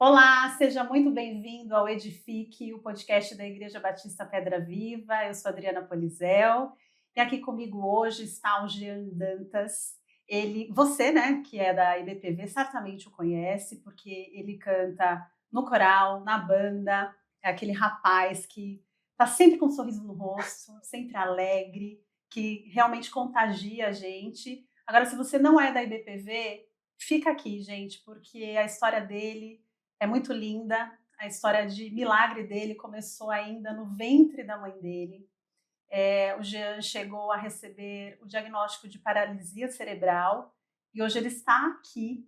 Olá, seja muito bem-vindo ao Edifique, o podcast da Igreja Batista Pedra Viva. Eu sou Adriana Polizel e aqui comigo hoje está o Jean Dantas. Você, né, que é da IBPV, certamente o conhece, porque ele canta no coral, na banda, é aquele rapaz que está sempre com um sorriso no rosto, sempre alegre, que realmente contagia a gente. Agora, se você não é da IBPV, fica aqui, gente, porque a história dele é muito linda. A história de milagre dele começou ainda no ventre da mãe dele. O Jean chegou a receber o diagnóstico de paralisia cerebral e hoje ele está aqui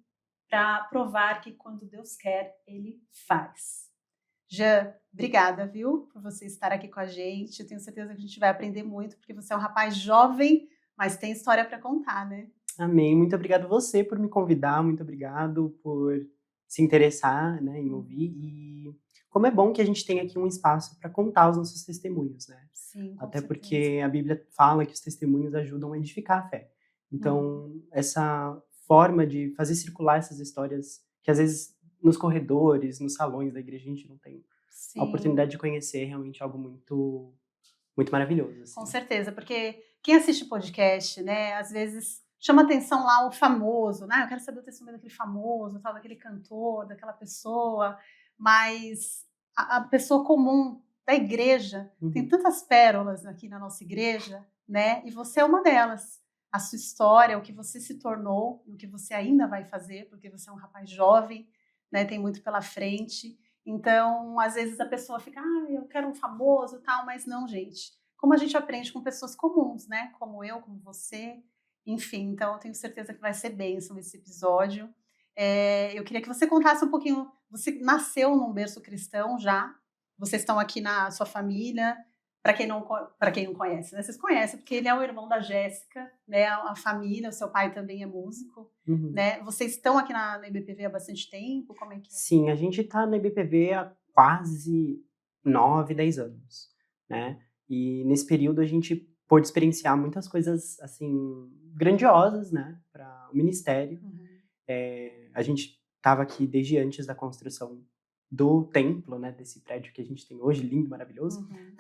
para provar que quando Deus quer, ele faz. Jean, obrigada, viu, por você estar aqui com a gente. Eu tenho certeza que a gente vai aprender muito, porque você é um rapaz jovem, mas tem história para contar, né? Amém. Muito obrigado você por me convidar, muito obrigado por se interessar, né, em ouvir. Uhum. E como é bom que a gente tem aqui um espaço para contar os nossos testemunhos, né? Sim, com Até certeza. porque a Bíblia fala que os testemunhos ajudam a edificar a fé. Uhum. Então, essa forma de fazer circular essas histórias que às vezes nos corredores, nos salões da igreja a gente não tem a Sim. oportunidade de conhecer, é realmente algo muito muito maravilhoso, Com assim. certeza, porque quem assiste podcast, né, às vezes chama atenção lá o famoso, né? Eu quero saber o testemunho daquele famoso, tal, daquele cantor, daquela pessoa, mas a pessoa comum da igreja tem Uhum. tantas pérolas aqui na nossa igreja, né? E você é uma delas. A sua história, o que você se tornou, o que você ainda vai fazer, porque você é um rapaz jovem, né? Tem muito pela frente. Então, às vezes a pessoa fica, eu quero um famoso, tal, mas não, gente, como a gente aprende com pessoas comuns, né? Como eu, como você, enfim. Então, eu tenho certeza que vai ser bênção esse episódio. Eu queria que você contasse um pouquinho. Você nasceu num berço cristão já? Vocês estão aqui na sua família? Para quem não conhece, né? Vocês conhecem, porque ele é o irmão da Jéssica, né? A família, o seu pai também é músico, Uhum. né? Vocês estão aqui na IBPV há bastante tempo? Como é que é? Sim, a gente está na IBPV há quase 9, 10 anos, né. E nesse período a gente pôde experienciar muitas coisas, assim, grandiosas, né, para o ministério. Uhum, A gente estava aqui desde antes da construção do templo, né, desse prédio que a gente tem hoje, lindo, maravilhoso. uhum,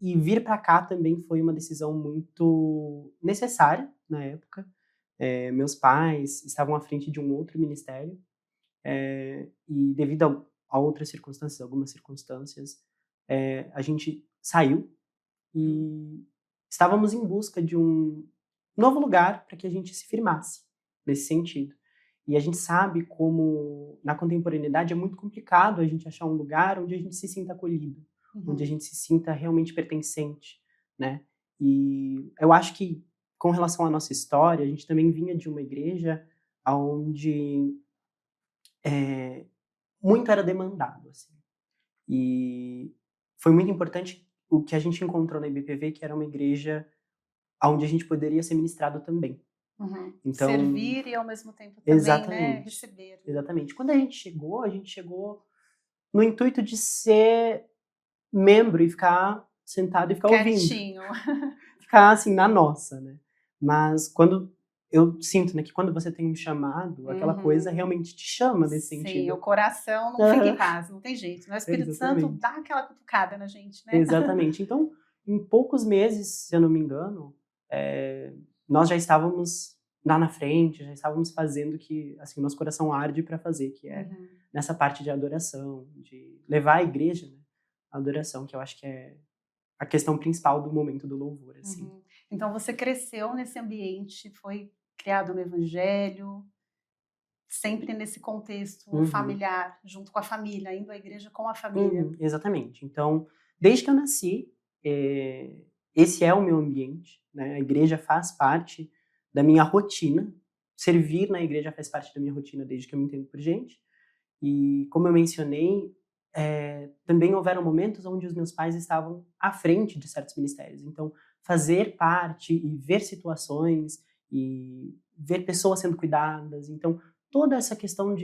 E vir para cá também foi uma decisão muito necessária na época. Meus pais estavam à frente de um outro ministério, e devido a outras circunstâncias, algumas circunstâncias, a gente saiu uhum, e estávamos em busca de um novo lugar para que a gente se firmasse nesse sentido. E a gente sabe como na contemporaneidade é muito complicado a gente achar um lugar onde a gente se sinta acolhido, onde a uhum, gente se sinta realmente pertencente, né. E eu acho que com relação à nossa história, a gente também vinha de uma igreja aonde, eh muito era demandado, assim. E foi muito importante o que a gente encontrou na IBPV, que era uma igreja aonde a gente poderia ser ministrado também. uhum. Então Servir e ao mesmo tempo também, né, exatamente, receber, né? exatamente. Quando a gente chegou no intuito de ser membro e ficar sentado e ficar ouvindo. Quietinho. Ficar, assim, na nossa, né. Mas quando eu sinto, né, que quando você tem um chamado, aquela coisa Uhum. realmente te chama nesse Sim, sentido. o coração não fica em Aham, paz, não tem jeito, né, o Espírito Santo exatamente. dá aquela cutucada na gente, né. Exatamente. Então, em poucos meses, se eu não me engano, nós já estávamos lá na frente, já estávamos fazendo o que, assim, o nosso coração arde para fazer, que é Uhum, nessa parte de adoração, de levar a igreja, né, à adoração, que eu acho que é a questão principal do momento do louvor, assim. uhum. Então você cresceu nesse ambiente, foi criado no evangelho, sempre nesse contexto Uhum. familiar, junto com a família, indo à igreja com a família. Uhum, exatamente. Então, desde que eu nasci, esse é o meu ambiente, né, a igreja faz parte da minha rotina, servir na igreja faz parte da minha rotina desde que eu me entendo por gente. E como eu mencionei, também houveram momentos onde os meus pais estavam à frente de certos ministérios, então fazer parte e ver situações, e ver pessoas sendo cuidadas, então toda essa questão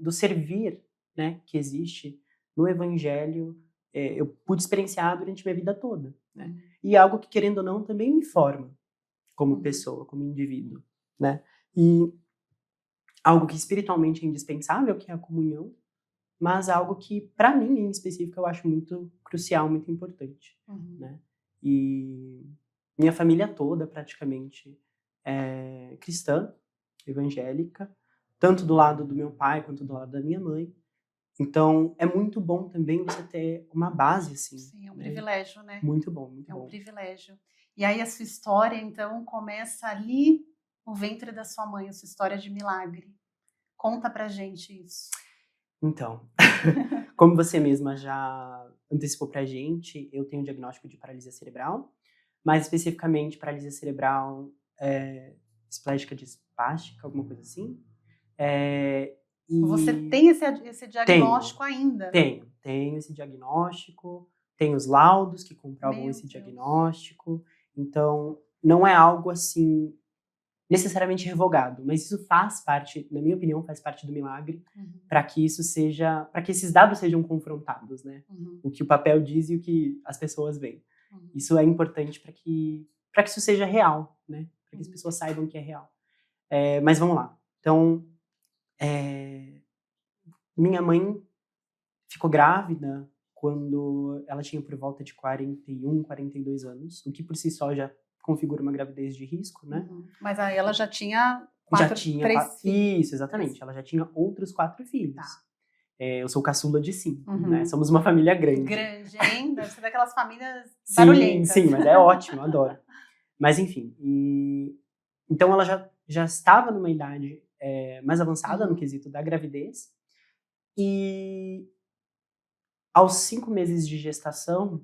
do servir, né, que existe no evangelho, eu pude experienciar durante minha vida toda, né. Uhum, E é algo que, querendo ou não, também me forma como uhum, pessoa, como indivíduo, né. E algo que espiritualmente é indispensável, que é a comunhão, mas algo que, para mim, em específico, eu acho muito crucial, muito importante, né? E minha família toda, praticamente, é cristã, evangélica, tanto do lado do meu pai quanto do lado da minha mãe. Então, é muito bom também você ter uma base, assim. Sim, é um né? privilégio, né? Muito bom, muito É um bom. privilégio. E aí a sua história, então, começa ali no ventre da sua mãe, a sua história de milagre. Conta pra gente isso. Então, como você mesma já antecipou pra gente, eu tenho um diagnóstico de paralisia cerebral, mais especificamente paralisia cerebral esplégica dispástica, alguma coisa assim. Você E tem esse tenho, diagnóstico ainda? tenho esse diagnóstico, tenho os laudos que comprovam Meu esse Deus. diagnóstico, então não é algo assim necessariamente revogado, mas isso faz parte, na minha opinião, faz parte do milagre, para que isso seja, para que esses dados sejam confrontados, né? O que o papel diz e o que as pessoas veem. Isso é importante para que isso seja real, né? Para que as pessoas saibam que é real. Mas vamos lá. Então, minha mãe ficou grávida quando ela tinha por volta de 41, 42 anos, o que por si só já configura uma gravidez de risco, né? Mas aí ela já tinha Três filhos. Isso, exatamente. Ela já tinha outros 4 filhos. Tá. Eu sou caçula de 5, né? Somos uma família grande. Grande, hein? Deve ser daquelas famílias Sim, barulhentas. sim, mas é ótimo, eu adoro. Mas enfim, então ela já estava numa idade mais avançada no quesito da gravidez. E aos 5 meses de gestação,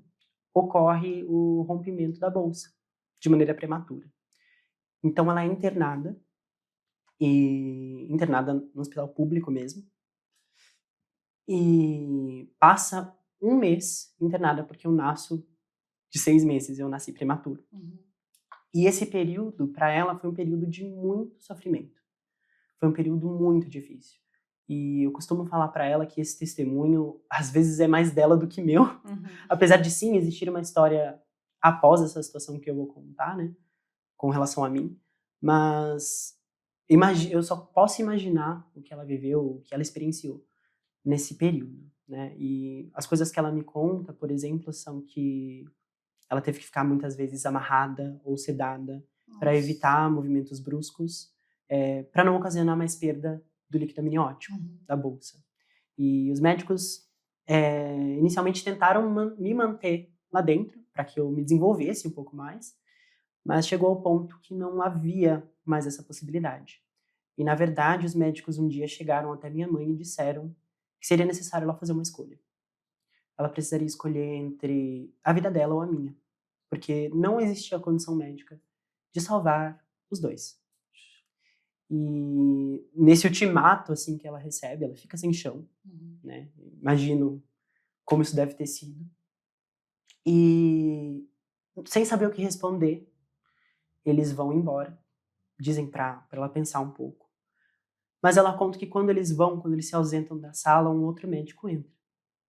ocorre o rompimento da bolsa, de maneira prematura. Então ela é internada no hospital público mesmo, e passa um mês internada, porque eu nasço de 6 meses, eu nasci prematuro. E esse período, para ela, foi um período de muito sofrimento. Foi um período muito difícil. E eu costumo falar para ela que esse testemunho, às vezes, é mais dela do que meu. Apesar de, sim, existir uma história após essa situação que eu vou contar, né? Com relação a mim. Mas eu só posso imaginar o que ela viveu, o que ela experienciou nesse período, né? E as coisas que ela me conta, por exemplo, são que ela teve que ficar muitas vezes amarrada ou sedada para evitar movimentos bruscos, para não ocasionar mais perda do líquido amniótico da bolsa. E os médicos inicialmente tentaram me manter lá dentro para que eu me desenvolvesse um pouco mais, mas chegou ao ponto que não havia mais essa possibilidade. E, na verdade, os médicos um dia chegaram até minha mãe e disseram que seria necessário ela fazer uma escolha. Ela precisaria escolher entre a vida dela ou a minha, porque não existia a condição médica de salvar os dois. E nesse ultimato assim que ela recebe, ela fica sem chão, né? Imagino como isso deve ter sido. E sem saber o que responder, eles vão embora, dizem para ela pensar um pouco. Mas ela conta que quando eles se ausentam da sala, um outro médico entra.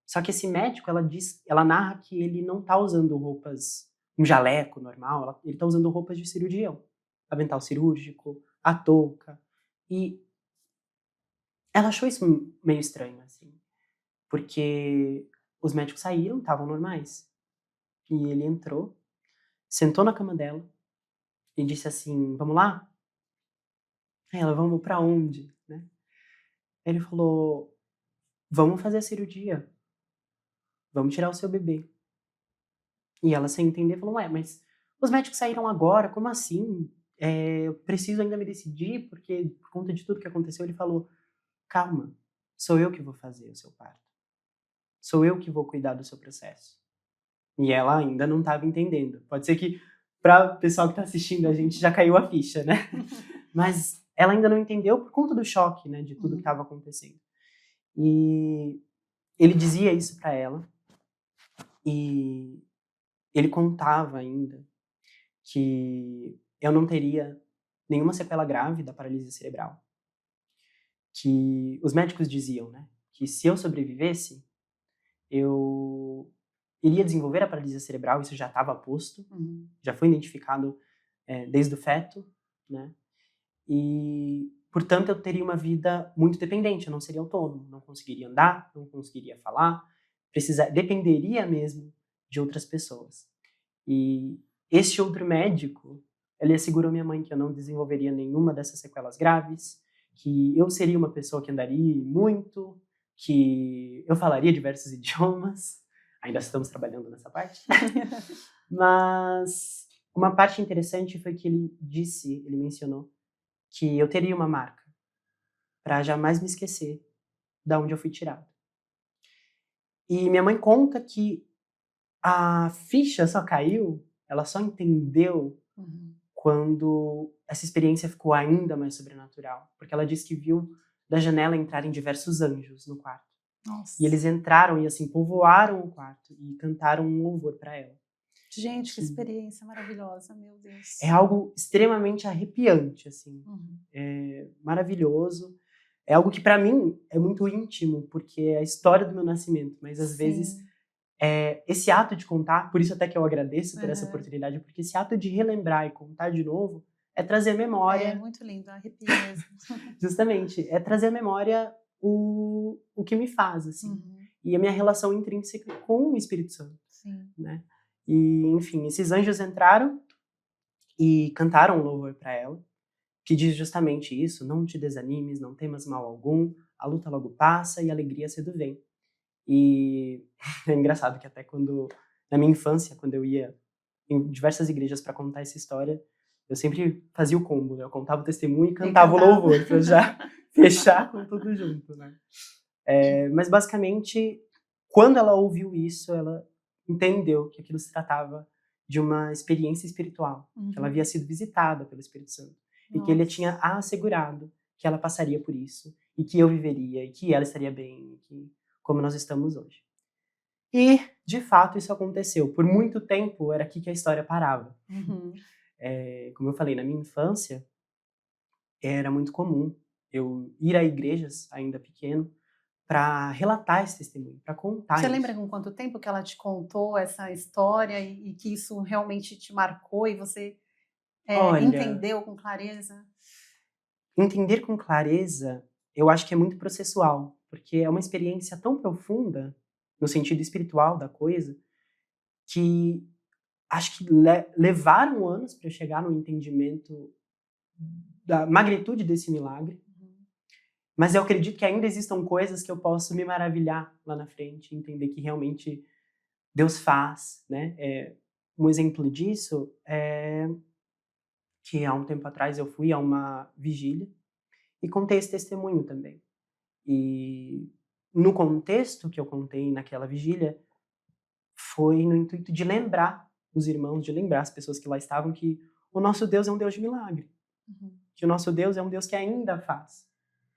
Só que esse médico, ela narra que ele não tá usando roupas, um jaleco normal, ele tá usando roupas de cirurgião. Avental cirúrgico, a touca. E ela achou isso meio estranho, assim. Porque os médicos saíram, estavam normais. E ele entrou, sentou na cama dela e disse assim, vamos lá? Aí ela, vamos pra onde? Né? Ele falou, vamos fazer a cirurgia. Vamos tirar o seu bebê. E ela, sem entender, falou, ué, mas os médicos saíram agora, como assim? Eu preciso ainda me decidir, porque por conta de tudo que aconteceu, ele falou, calma, sou eu que vou fazer o seu parto. Sou eu que vou cuidar do seu processo. E ela ainda não estava entendendo. Pode ser que para o pessoal que está assistindo a gente já caiu a ficha, né? Mas ela ainda não entendeu por conta do choque, né, de tudo que estava acontecendo. E ele dizia isso para ela, e ele contava ainda que eu não teria nenhuma sequela grave da paralisia cerebral. Que os médicos diziam, né, que se eu sobrevivesse, eu iria desenvolver a paralisia cerebral, isso já estava posto, já foi identificado desde o feto, né, e portanto, eu teria uma vida muito dependente, eu não seria autônomo, não conseguiria andar, não conseguiria falar, dependeria mesmo de outras pessoas. E este outro médico, ele assegurou minha mãe que eu não desenvolveria nenhuma dessas sequelas graves, que eu seria uma pessoa que andaria muito, que eu falaria diversos idiomas, ainda estamos trabalhando nessa parte, mas uma parte interessante foi que ele mencionou que eu teria uma marca para jamais me esquecer da onde eu fui tirado. E minha mãe conta que a ficha só caiu, ela só entendeu quando essa experiência ficou ainda mais sobrenatural, porque ela disse que viu da janela entrarem diversos anjos no quarto. Nossa. E eles entraram e assim povoaram o quarto e cantaram um louvor para ela. Gente, que experiência maravilhosa, meu Deus. É algo extremamente arrepiante, assim. É maravilhoso. É algo que para mim é muito íntimo, porque é a história do meu nascimento, mas às vezes esse ato de contar, por isso até que eu agradeço por essa oportunidade, porque esse ato de relembrar e contar de novo é trazer memória. É muito lindo, arrepio mesmo. Justamente, é trazer à memória o que me faz, assim. E a minha relação intrínseca com o Espírito Santo. Sim. Né? E, enfim, esses anjos entraram e cantaram um louvor para ela, que diz justamente isso: não te desanimes, não temas mal algum, a luta logo passa e a alegria cedo vem. E é engraçado que até na minha infância, quando eu ia em diversas igrejas para contar essa história, eu sempre fazia o combo, né? Eu contava o testemunho e cantava o louvor, para já fechar com tudo junto, né? Mas basicamente, quando ela ouviu isso, ela entendeu que aquilo se tratava de uma experiência espiritual, que ela havia sido visitada pelo Espírito Santo. E que ele tinha assegurado que ela passaria por isso, e que eu viveria, e que ela estaria bem, como nós estamos hoje. E, de fato, isso aconteceu. Por muito tempo, era aqui que a história parava. Como eu falei, na minha infância, era muito comum eu ir a igrejas, ainda pequeno, para relatar esse testemunho, para contar Você isso. lembra com quanto tempo que ela te contou essa história e que isso realmente te marcou e você entendeu com clareza? Entender com clareza, eu acho que é muito processual, porque é uma experiência tão profunda, no sentido espiritual da coisa, que acho que levaram anos para eu chegar no entendimento da magnitude desse milagre. Mas eu acredito que ainda existam coisas que eu posso me maravilhar lá na frente, entender que realmente Deus faz, né? Um exemplo disso é que há um tempo atrás eu fui a uma vigília e contei esse testemunho também. E no contexto que eu contei naquela vigília, foi no intuito de lembrar os irmãos, de lembrar as pessoas que lá estavam, que o nosso Deus é um Deus de milagre. Que o nosso Deus é um Deus que ainda faz,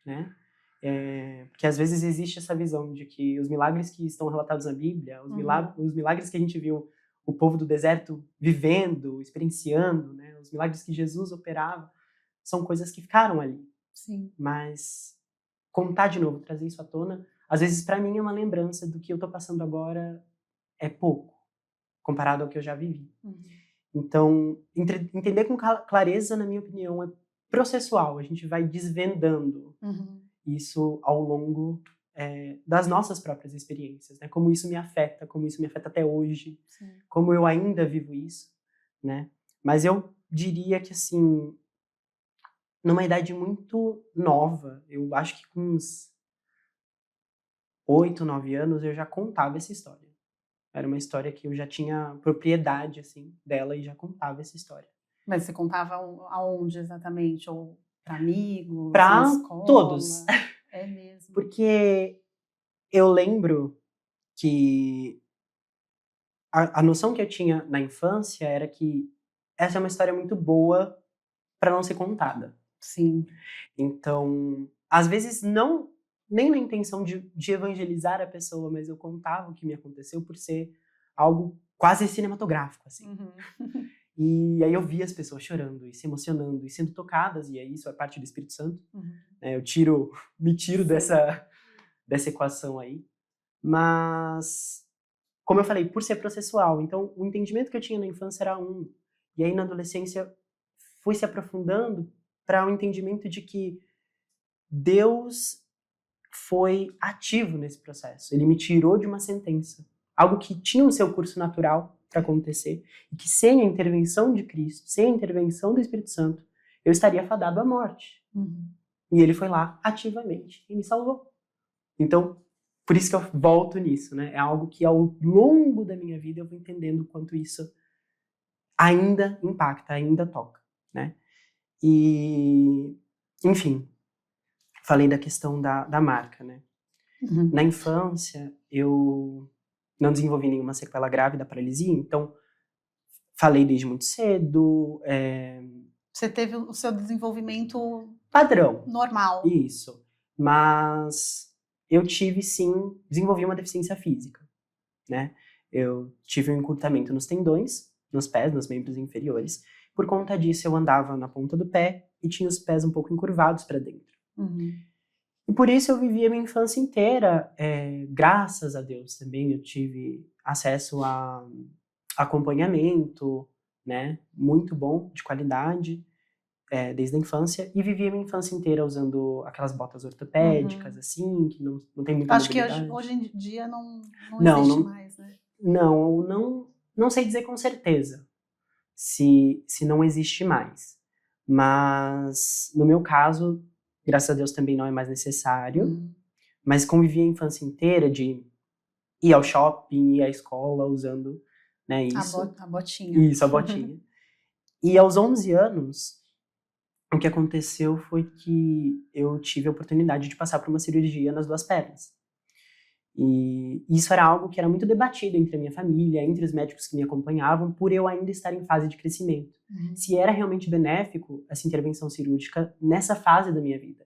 né? Porque às vezes existe essa visão de que os milagres que estão relatados na Bíblia, os milagres que a gente viu o povo do deserto vivendo, experienciando, né? Os milagres que Jesus operava, são coisas que ficaram ali. Sim. Mas contar de novo, trazer isso à tona, às vezes para mim é uma lembrança do que eu tô passando agora é pouco, comparado ao que eu já vivi. Então, entender com clareza, na minha opinião, é processual. A gente vai desvendando isso ao longo das nossas próprias experiências, né? Como isso me afeta até hoje, como eu ainda vivo isso, né? Mas eu diria que, assim, numa idade muito nova, eu acho que com uns 8, 9 anos, eu já contava essa história. Era uma história que eu já tinha propriedade, assim, dela e já contava essa história. Mas você contava aonde exatamente? Ou para amigos, Para na escola? todos. É mesmo. Porque eu lembro que a noção que eu tinha na infância era que essa é uma história muito boa para não ser contada. Sim. Então, às vezes nem na intenção de evangelizar a pessoa, mas eu contava o que me aconteceu por ser algo quase cinematográfico, assim. E aí eu via as pessoas chorando e se emocionando e sendo tocadas, e aí isso é parte do Espírito Santo. Eu me tiro dessa equação aí. Mas, como eu falei, por ser processual, então o entendimento que eu tinha na infância era um. E aí na adolescência foi se aprofundando para o entendimento de que Deus foi ativo nesse processo. Ele me tirou de uma sentença. Algo que tinha o seu curso natural para acontecer. E que sem a intervenção de Cristo, sem a intervenção do Espírito Santo, eu estaria fadado à morte. E ele foi lá ativamente e me salvou. Então, por isso que eu volto nisso, né? É algo que ao longo da minha vida eu vou entendendo o quanto isso ainda impacta, ainda toca, né? E, enfim, falei da questão da marca, né? Na infância, eu não desenvolvi nenhuma sequela grave da paralisia, então falei desde muito cedo. Você teve o seu desenvolvimento Padrão. normal. Isso. Mas eu tive, sim, desenvolvi uma deficiência física, né? Eu tive um encurtamento nos tendões, nos pés, nos membros inferiores. Por conta disso, eu andava na ponta do pé e tinha os pés um pouco encurvados para dentro. E por isso eu vivi a minha infância inteira, graças a Deus também, eu tive acesso a acompanhamento, né, muito bom, de qualidade, desde a infância, e vivi a minha infância inteira usando aquelas botas ortopédicas, assim, que não tem muita Acho que mobilidade. hoje em dia não Não, existe não- mais, né? Não sei dizer com certeza se não existe mais. Mas, no meu caso, graças a Deus também não é mais necessário. Mas convivi a infância inteira de ir ao shopping, ir à escola usando, né, isso. A botinha. Isso, a botinha. E aos 11 anos, o que aconteceu foi que eu tive a oportunidade de passar por uma cirurgia nas 2 pernas. E isso era algo que era muito debatido entre a minha família, entre os médicos que me acompanhavam, por eu ainda estar em fase de crescimento. Se era realmente benéfico essa intervenção cirúrgica nessa fase da minha vida.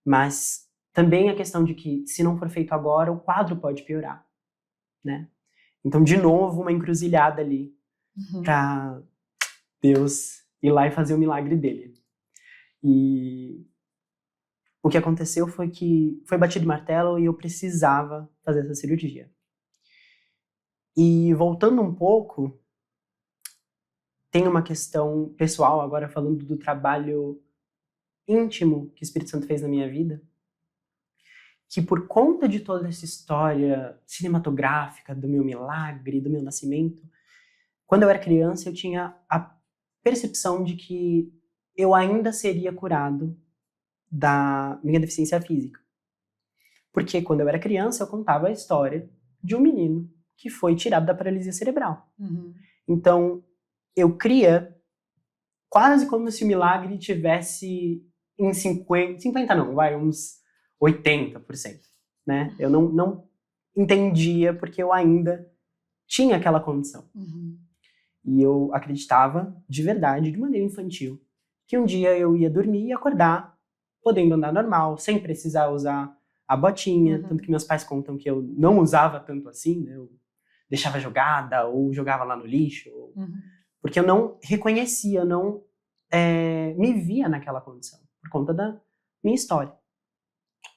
Mas também a questão de que, se não for feito agora, o quadro pode piorar, né? Então, de novo, uma encruzilhada ali para Deus ir lá e fazer o milagre dele. E o que aconteceu foi que foi batido o martelo e eu precisava fazer essa cirurgia. E voltando um pouco, tem uma questão pessoal, agora falando do trabalho íntimo que o Espírito Santo fez na minha vida, que por conta de toda essa história cinematográfica do meu milagre, do meu nascimento, quando eu era criança eu tinha a percepção de que eu ainda seria curado da minha deficiência física. Porque quando eu era criança eu contava a história de um menino que foi tirado da paralisia cerebral. Então, eu cria quase como se o milagre tivesse em 50 não, vai, uns 80%, né? Eu não entendia porque eu ainda tinha aquela condição. E eu acreditava, de verdade, de maneira infantil, que um dia eu ia dormir e acordar podendo andar normal, sem precisar usar a botinha, tanto que meus pais contam que eu não usava tanto assim, né? Eu deixava jogada ou jogava lá no lixo, porque eu não reconhecia, não me via naquela condição, por conta da minha história.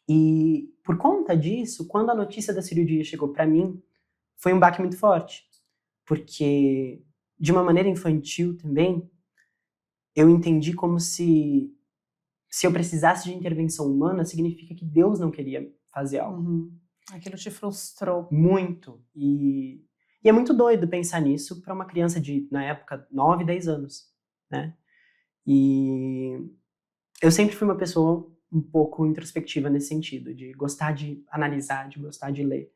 E por conta disso, quando a notícia da cirurgia chegou para mim, foi um baque muito forte, porque de uma maneira infantil também, eu entendi como se eu precisasse de intervenção humana, significa que Deus não queria fazer algo. Aquilo te frustrou. Muito. E é muito doido pensar nisso para uma criança de, na época, 9, 10 anos, né? E eu sempre fui uma pessoa um pouco introspectiva nesse sentido, de gostar de analisar, de gostar de ler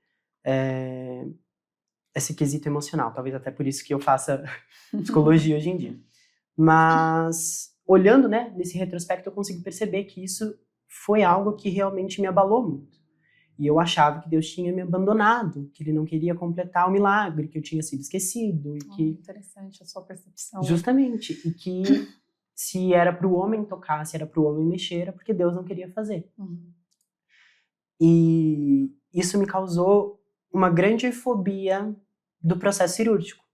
esse quesito emocional. Talvez até por isso que eu faça psicologia hoje em dia. Mas, olhando, né, nesse retrospecto, eu consigo perceber que isso foi algo que realmente me abalou muito. E eu achava que Deus tinha me abandonado, que Ele não queria completar o milagre, que eu tinha sido esquecido. E que... Interessante a sua percepção. Justamente. E que se era para o homem tocar, se era para o homem mexer, era porque Deus não queria fazer. E isso me causou uma grande fobia do processo cirúrgico.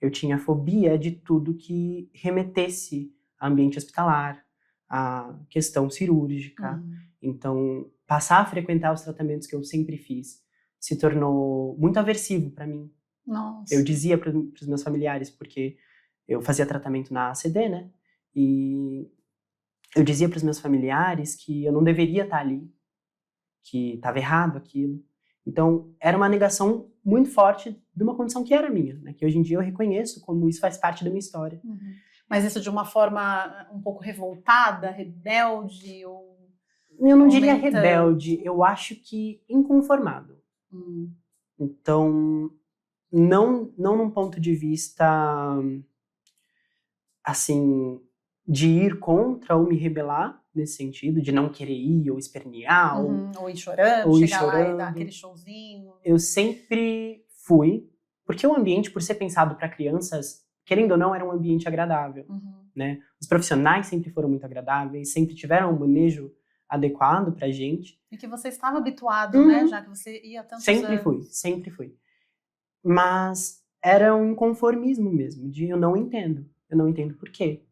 Eu tinha fobia de tudo que remetesse a ambiente hospitalar, a questão cirúrgica. Então, passar a frequentar os tratamentos que eu sempre fiz se tornou muito aversivo para mim. Nossa. Eu dizia para os meus familiares, porque eu fazia tratamento na ACD, né? E eu dizia para os meus familiares que eu não deveria estar ali, que estava errado aquilo. Então, era uma negação muito forte de uma condição que era minha, né? Que hoje em dia eu reconheço como isso faz parte da minha história. Uhum. Mas isso de uma forma um pouco revoltada, rebelde? Eu não diria rebelde, eu acho que inconformado. Então, não num ponto de vista, assim, de ir contra ou me rebelar, nesse sentido, de não querer ir ou espernear, ou ir chorando, chegar lá e dar aquele showzinho. Eu sempre fui, porque o ambiente, por ser pensado para crianças, querendo ou não, era um ambiente agradável, né? Os profissionais sempre foram muito agradáveis, sempre tiveram um manejo adequado pra gente. E que você estava habituado, né? Já que você ia tantos anos. Sempre fui. Mas era um inconformismo mesmo, de eu não entendo por quê,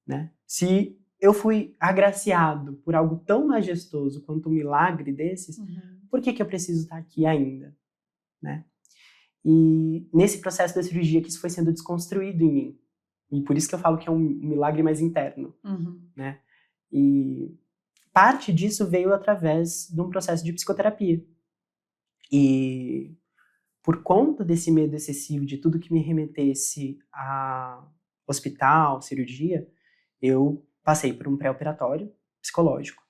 né? Se eu fui agraciado por algo tão majestoso quanto um milagre desses, por que eu preciso estar aqui ainda, né? E nesse processo da cirurgia que isso foi sendo desconstruído em mim. E por isso que eu falo que é um milagre mais interno, né? E parte disso veio através de um processo de psicoterapia. E por conta desse medo excessivo de tudo que me remetesse a hospital, cirurgia, eu passei por um pré-operatório psicológico.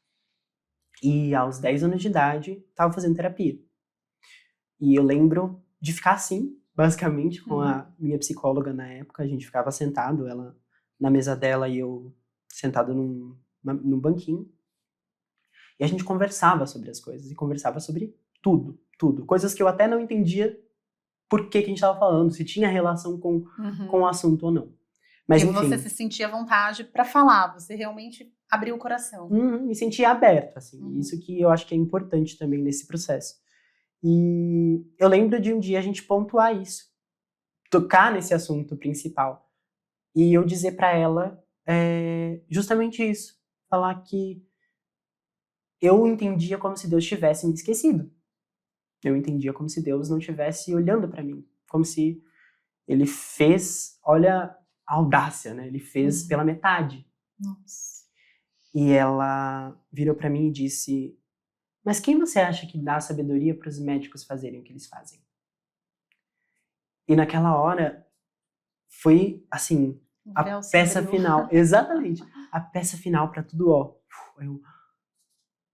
E aos 10 anos de idade, estava fazendo terapia. E eu lembro de ficar assim, basicamente, com a minha psicóloga na época. A gente ficava sentado, ela na mesa dela e eu sentado num banquinho. E a gente conversava sobre as coisas, e conversava sobre tudo. Coisas que eu até não entendia por que a gente estava falando, se tinha relação com o assunto ou não. Mas, enfim, você se sentia à vontade para falar, você realmente abriu o coração. Me sentia aberto, assim. Isso que eu acho que é importante também nesse processo. E eu lembro de um dia a gente pontuar isso, tocar nesse assunto principal. E eu dizer para ela justamente isso, falar que eu entendia como se Deus tivesse me esquecido. Eu entendia como se Deus não estivesse olhando para mim, como se ele fez, olha a audácia, né? Ele fez pela metade. Nossa. E ela virou para mim e disse: mas quem você acha que dá sabedoria para os médicos fazerem o que eles fazem? E naquela hora foi assim, a peça final, exatamente, a peça final para tudo, ó.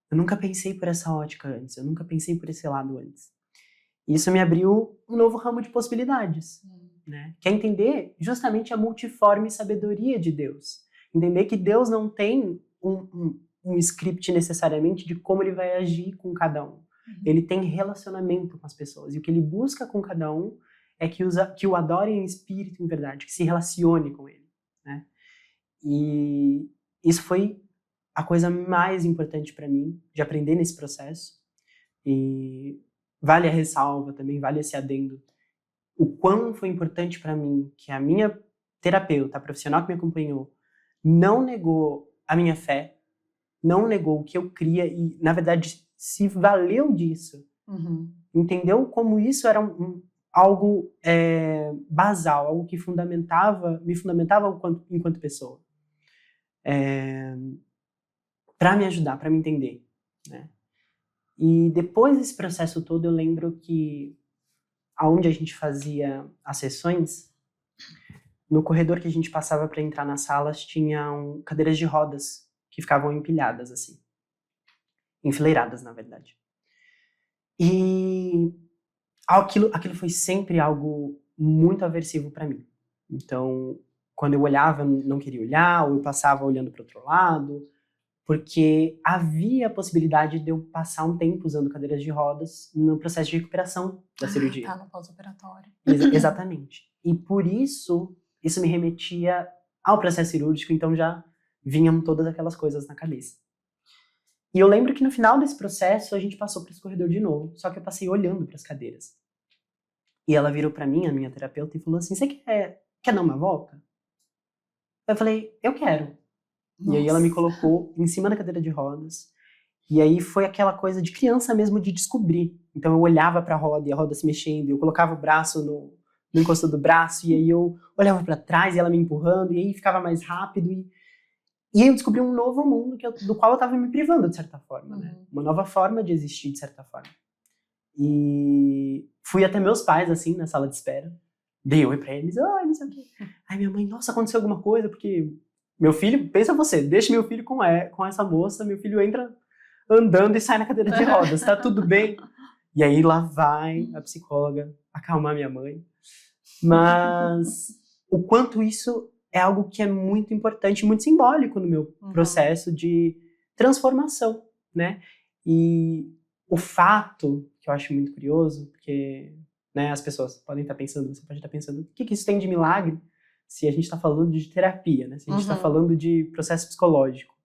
Eu nunca pensei por essa ótica antes, eu nunca pensei por esse lado antes. E isso me abriu um novo ramo de possibilidades, né? Que é entender justamente a multiforme sabedoria de Deus. Entender que Deus não tem um script necessariamente de como ele vai agir com cada um. Ele tem relacionamento com as pessoas. E o que ele busca com cada um é que o adorem em espírito e em verdade, que se relacione com ele, né? E isso foi a coisa mais importante para mim, de aprender nesse processo. E vale a ressalva também, vale esse adendo. O quão foi importante para mim que a minha terapeuta, a profissional que me acompanhou, não negou a minha fé, não negou o que eu cria e, na verdade, se valeu disso. Entendeu como isso era algo basal, algo que me fundamentava enquanto pessoa. Para me ajudar, para me entender, né? E depois desse processo todo, eu lembro que aonde a gente fazia as sessões, no corredor que a gente passava para entrar nas salas, tinham cadeiras de rodas que ficavam empilhadas, assim. Enfileiradas, na verdade. E aquilo foi sempre algo muito aversivo para mim. Então, quando eu olhava, eu não queria olhar, ou eu passava olhando para outro lado, porque havia a possibilidade de eu passar um tempo usando cadeiras de rodas no processo de recuperação da cirurgia. Tá, no pós-operatório. Exatamente. E por isso me remetia ao processo cirúrgico, então já vinham todas aquelas coisas na cabeça. E eu lembro que no final desse processo, a gente passou para esse corredor de novo, só que eu passei olhando para as cadeiras. E ela virou para mim, a minha terapeuta, e falou assim: você quer dar uma volta? Eu falei: eu quero. Nossa. E aí ela me colocou em cima da cadeira de rodas. E aí foi aquela coisa de criança mesmo de descobrir. Então eu olhava para a roda e a roda se mexendo, eu colocava o braço no encosto do braço, e aí eu olhava para trás e ela me empurrando, e aí ficava mais rápido. E eu descobri um novo mundo do qual eu estava me privando, de certa forma, né? Uma nova forma de existir, de certa forma. E fui até meus pais, assim, na sala de espera. Dei oi pra eles, ai, não sei o quê. Aí minha mãe, nossa, aconteceu alguma coisa, porque meu filho, pensa você, deixa meu filho com essa moça, meu filho entra andando e sai na cadeira de rodas, tá tudo bem? E aí lá vai a psicóloga acalmar minha mãe. Mas o quanto isso é algo que é muito importante, muito simbólico no meu processo de transformação, né? E o fato, que eu acho muito curioso, porque, né, as pessoas podem estar pensando, você pode estar pensando, o que isso tem de milagre se a gente está falando de terapia, né? Se a gente está falando de processo psicológico.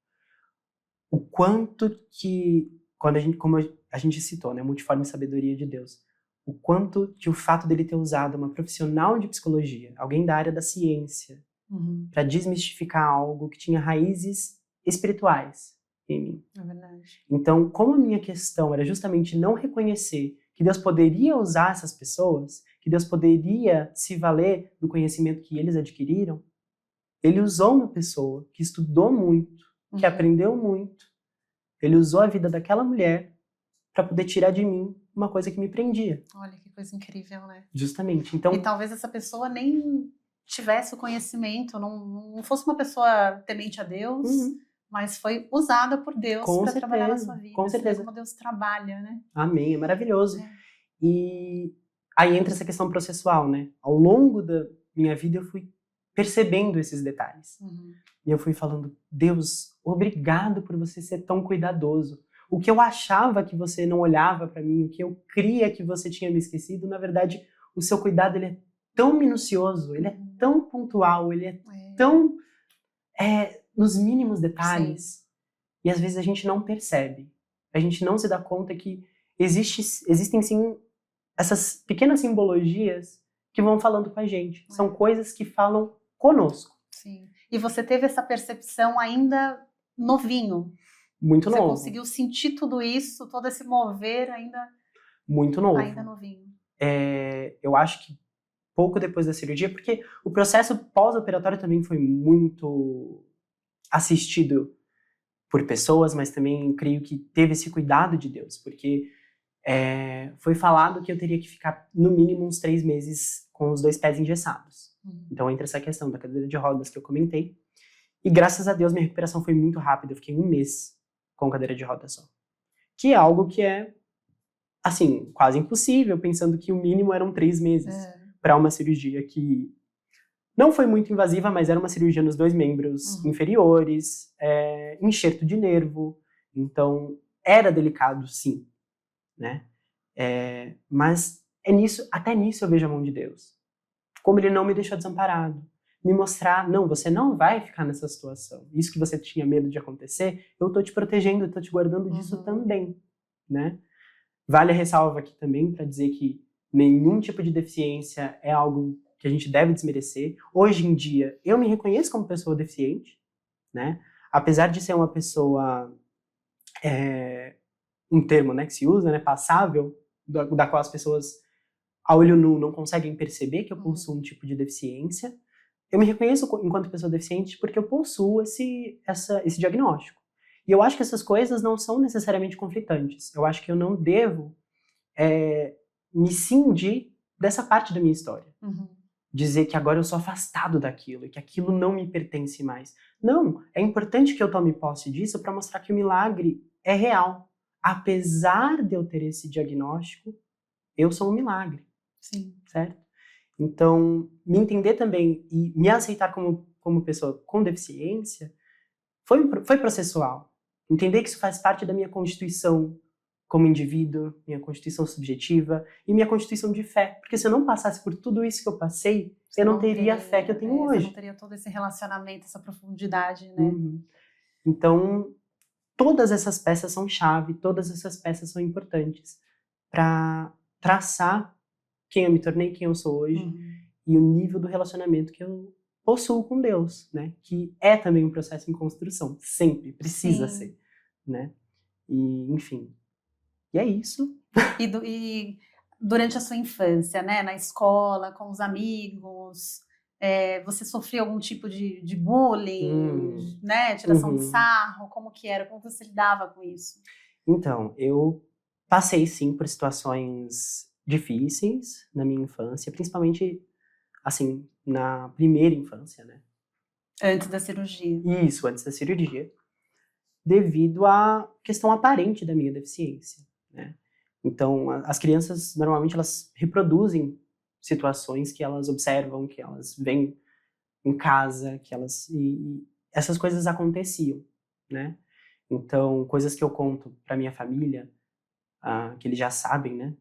O quanto que, como a gente citou, né, multiforme sabedoria de Deus, o quanto que o fato dele ter usado uma profissional de psicologia, alguém da área da ciência, para desmistificar algo que tinha raízes espirituais em mim. É verdade. Então, como a minha questão era justamente não reconhecer que Deus poderia usar essas pessoas, que Deus poderia se valer do conhecimento que eles adquiriram, ele usou uma pessoa que estudou muito, que aprendeu muito, ele usou a vida daquela mulher para poder tirar de mim uma coisa que me prendia. Olha que coisa incrível, né? Justamente. Então, e talvez essa pessoa nem tivesse o conhecimento, não fosse uma pessoa temente a Deus, mas foi usada por Deus para trabalhar na sua vida. Com certeza. Como Deus trabalha, né? Amém, é maravilhoso. E aí entra essa questão processual, né? Ao longo da minha vida eu fui percebendo esses detalhes. E eu fui falando, Deus, obrigado por você ser tão cuidadoso. O que eu achava que você não olhava para mim, o que eu cria que você tinha me esquecido, na verdade, o seu cuidado ele é tão minucioso, ele é tão pontual, ele é tão nos mínimos detalhes. Sim. E às vezes a gente não percebe. A gente não se dá conta que existem sim essas pequenas simbologias que vão falando com a gente. São coisas que falam conosco. Sim. E você teve essa percepção ainda novinho. Muito novo. Você conseguiu sentir tudo isso, todo esse mover ainda... Muito novo. Ainda novinho. Eu acho que pouco depois da cirurgia, porque o processo pós-operatório também foi muito assistido por pessoas, mas também creio que teve esse cuidado de Deus, porque foi falado que eu teria que ficar no mínimo uns 3 meses com os 2 pés engessados. Então entra essa questão da cadeira de rodas que eu comentei, e graças a Deus minha recuperação foi muito rápida, eu fiquei 1 mês com cadeira de rodas só. Que é algo que é, assim, quase impossível, pensando que o mínimo eram 3 meses para uma cirurgia que não foi muito invasiva, mas era uma cirurgia nos 2 membros inferiores, enxerto de nervo, então era delicado, sim, né? Mas até nisso eu vejo a mão de Deus. Como ele não me deixou desamparado. Me mostrar, não, você não vai ficar nessa situação. Isso que você tinha medo de acontecer, eu tô te protegendo, eu tô te guardando disso também, né? Vale a ressalva aqui também para dizer que nenhum tipo de deficiência é algo que a gente deve desmerecer. Hoje em dia, eu me reconheço como pessoa deficiente, né? Apesar de ser uma pessoa, um termo, né, que se usa, né, passável, da qual as pessoas, a olho nu, não conseguem perceber que eu possuo um tipo de deficiência, eu me reconheço enquanto pessoa deficiente porque eu possuo esse diagnóstico. E eu acho que essas coisas não são necessariamente conflitantes. Eu acho que eu não devo me cindir dessa parte da minha história. Dizer que agora eu sou afastado daquilo, e que aquilo não me pertence mais. Não, é importante que eu tome posse disso para mostrar que o milagre é real. Apesar de eu ter esse diagnóstico, eu sou um milagre. Sim. Certo? Então, me entender também e me aceitar como pessoa com deficiência foi processual. Entender que isso faz parte da minha constituição como indivíduo, minha constituição subjetiva e minha constituição de fé. Porque se eu não passasse por tudo isso que eu passei, eu não teria a fé que eu tenho hoje. Você não teria todo esse relacionamento, essa profundidade, né? Então, todas essas peças são chave, todas essas peças são importantes para traçar quem eu me tornei, quem eu sou hoje, e o nível do relacionamento que eu possuo com Deus, né? Que é também um processo em construção, sempre, precisa ser, né? E, enfim, e é isso. E durante a sua infância, né? Na escola, com os amigos, Você sofria algum tipo de bullying, né? Tiração de Uhum. sarro? Como que era? Como você lidava com isso? Então, eu passei sim por situações difíceis na minha infância, principalmente, assim, na primeira infância, né. Antes da cirurgia. Isso, antes da cirurgia, devido à questão aparente da minha deficiência, né. Então, as crianças, normalmente, elas reproduzem situações que elas observam, que elas veem em casa, que elas e essas coisas aconteciam, né. Então, coisas que eu conto pra minha família, que eles já sabem, né,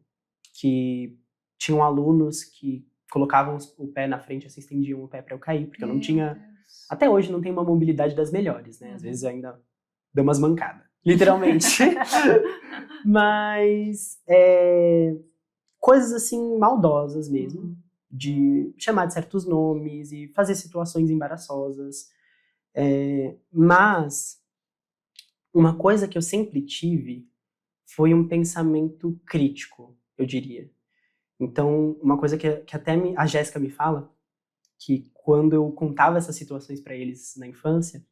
que tinham alunos que colocavam o pé na frente, assim, estendiam o pé para eu cair, porque eu não Meu tinha, Deus. até hoje não tenho uma mobilidade das melhores, né, às vezes Uhum. eu ainda dou umas mancadas, literalmente. Mas, coisas, assim, maldosas mesmo, Uhum. de chamar de certos nomes e fazer situações embaraçosas. Mas uma coisa que eu sempre tive foi um pensamento crítico, eu diria. Então, uma coisa que até a Jéssica me fala, que quando eu contava essas situações pra eles na infância,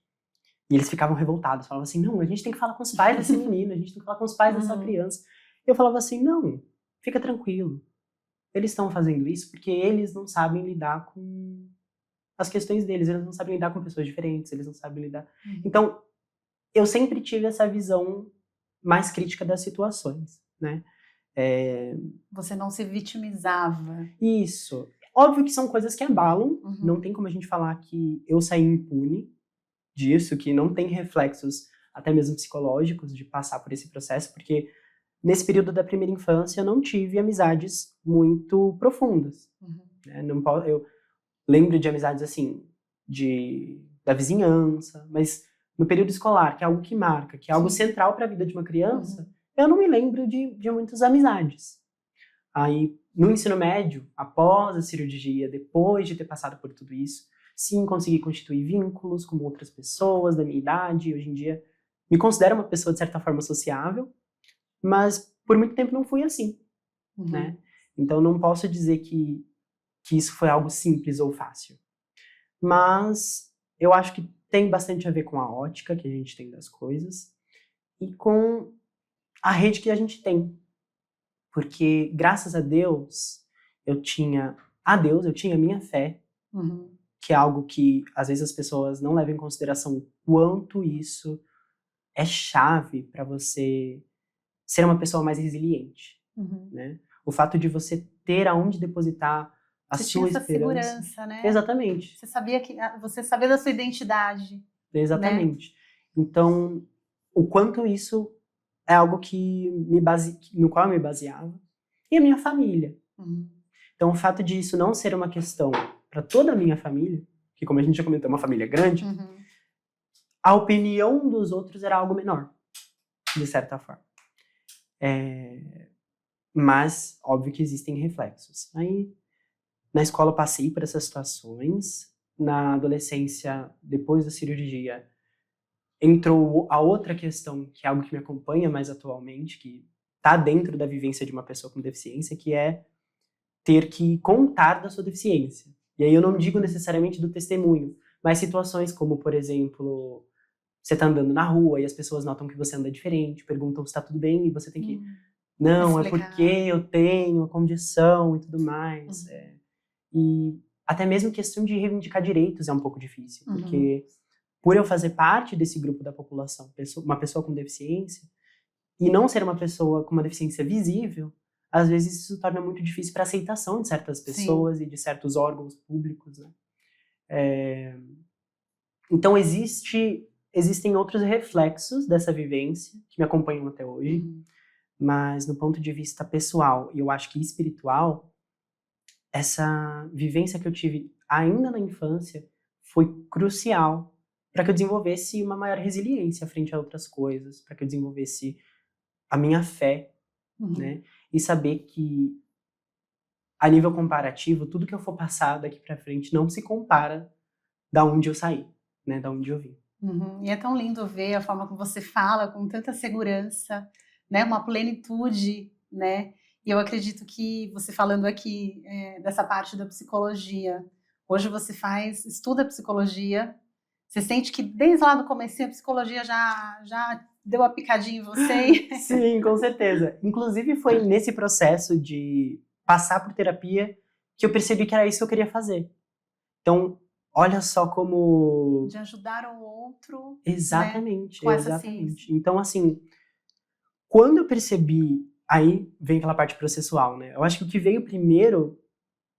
e eles ficavam revoltados, falavam assim: "Não, a gente tem que falar com os pais desse menino, a gente tem que falar com os pais dessa Uhum. criança". Eu falava assim: "Não, fica tranquilo, eles estão fazendo isso porque eles não sabem lidar com as questões deles, eles não sabem lidar com pessoas diferentes, eles não sabem lidar". Uhum. Então, eu sempre tive essa visão mais crítica das situações, né. Eh Você não se vitimizava. Isso. Óbvio que são coisas que abalam, não Uhum. tem como a gente falar que eu saí impune disso, que não tem reflexos até mesmo psicológicos de passar por esse processo, porque nesse período da primeira infância eu não tive amizades muito profundas, Uhum. né, não po eu lembro de amizades, assim, da vizinhança, mas no período escolar, que é algo que marca, que é algo Sim. central para a vida de uma criança, Uhum. eu não me lembro de muitas amizades. Aí, no ensino médio, após a cirurgia, depois de ter passado por tudo isso, sim, consegui constituir vínculos com outras pessoas da minha idade. Hoje em dia, me considero uma pessoa, de certa forma, sociável, mas por muito tempo não fui assim, né? Uhum. Então, não posso dizer que isso foi algo simples ou fácil. Mas eu acho que tem bastante a ver com a ótica que a gente tem das coisas e com a rede que a gente tem. Porque, graças a Deus, eu tinha a minha fé, Uhum. que é algo que às vezes as pessoas não levam em consideração o quanto isso é chave para você ser uma pessoa mais resiliente, Uhum. né. O fato de você ter aonde depositar a Você tinha sua essa esperança. segurança, né? Exatamente, Você sabia da sua identidade, né? exatamente. Então, o quanto isso é algo que no qual eu me baseava, e a minha família. Uhum. Então, o fato de isso não ser uma questão para toda a minha família, que como a gente já comentou, é uma família grande, Uhum. a opinião dos outros era algo menor, de certa forma. Mas, óbvio que existem reflexos. Aí, na escola eu passei por essas situações, na adolescência, depois da cirurgia, entrou a outra questão, que é algo que me acompanha mais atualmente, que está dentro da vivência de uma pessoa com deficiência, que é ter que contar da sua deficiência. E aí eu não digo Uhum. necessariamente do testemunho, mas situações como, por exemplo, você tá andando na rua e as pessoas notam que você anda diferente, perguntam se tá tudo bem e você tem que, Hum. não, é porque Explicar. eu tenho a condição e tudo mais. Uhum. E até mesmo questão de reivindicar direitos é um pouco difícil, Uhum. porque por eu fazer parte desse grupo da população, uma pessoa com deficiência, e não ser uma pessoa com uma deficiência visível, às vezes isso torna muito difícil para aceitação de certas Sim. pessoas e de certos órgãos públicos, né. Então existem outros reflexos dessa vivência que me acompanham até hoje, Uhum. mas no ponto de vista pessoal e eu acho que espiritual, essa vivência que eu tive ainda na infância foi crucial para que eu desenvolvesse uma maior resiliência frente a outras coisas, para que eu desenvolvesse a minha fé, Uhum. né, e saber que a nível comparativo, tudo que eu for passar daqui pra frente não se compara da onde eu saí, né, da onde eu vim. Uhum. E é tão lindo ver a forma como você fala com tanta segurança, né, uma plenitude, né. E eu acredito que você falando aqui, dessa parte da psicologia, Hoje você estuda psicologia. Você sente que desde lá do comecinho a psicologia já deu uma picadinha em você? Sim, com certeza. Inclusive foi nesse processo de passar por terapia que eu percebi que era isso que eu queria fazer. Então, olha só como... De ajudar o outro, Exatamente, né, com essa exatamente. ciência. Então, assim, quando eu percebi, aí vem aquela parte processual, né? Eu acho que o que veio primeiro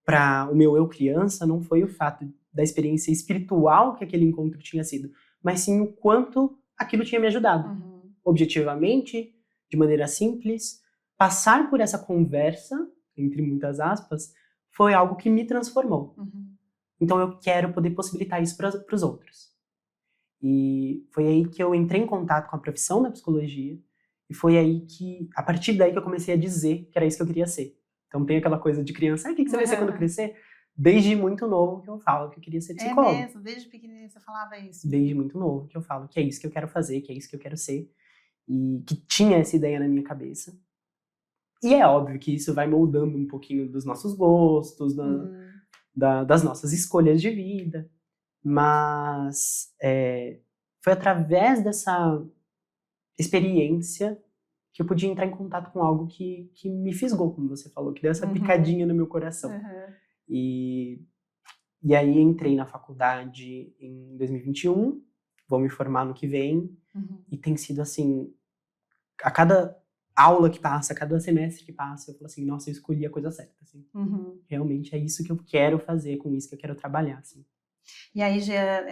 para o meu eu criança não foi o fato da experiência espiritual que aquele encontro tinha sido, mas sim o quanto aquilo tinha me ajudado. Uhum. Objetivamente, de maneira simples, passar por essa conversa, entre muitas aspas, foi algo que me transformou. Uhum. Então eu quero poder possibilitar isso para os outros. E foi aí que eu entrei em contato com a profissão da psicologia, e foi aí que, a partir daí que eu comecei a dizer que era isso que eu queria ser. Então tem aquela coisa de criança, o que você vai ser quando crescer? Desde muito novo que eu falo que eu queria ser psicólogo. É mesmo? Desde pequenininho você falava isso? Desde muito novo que eu falo que é isso que eu quero fazer, que é isso que eu quero ser. E que tinha essa ideia na minha cabeça. E é óbvio que isso vai moldando um pouquinho dos nossos gostos, das nossas escolhas de vida. Mas foi através dessa experiência que eu podia entrar em contato com algo que me fisgou, como você falou, que deu essa picadinha no meu coração. E aí entrei na faculdade em 2021, vou me formar no que vem, e tem sido assim, a cada aula que passa, a cada semestre que passa, eu falo assim, nossa, eu escolhi a coisa certa, assim. Realmente é isso que eu quero fazer, com isso que eu quero trabalhar, assim. E aí, Jean,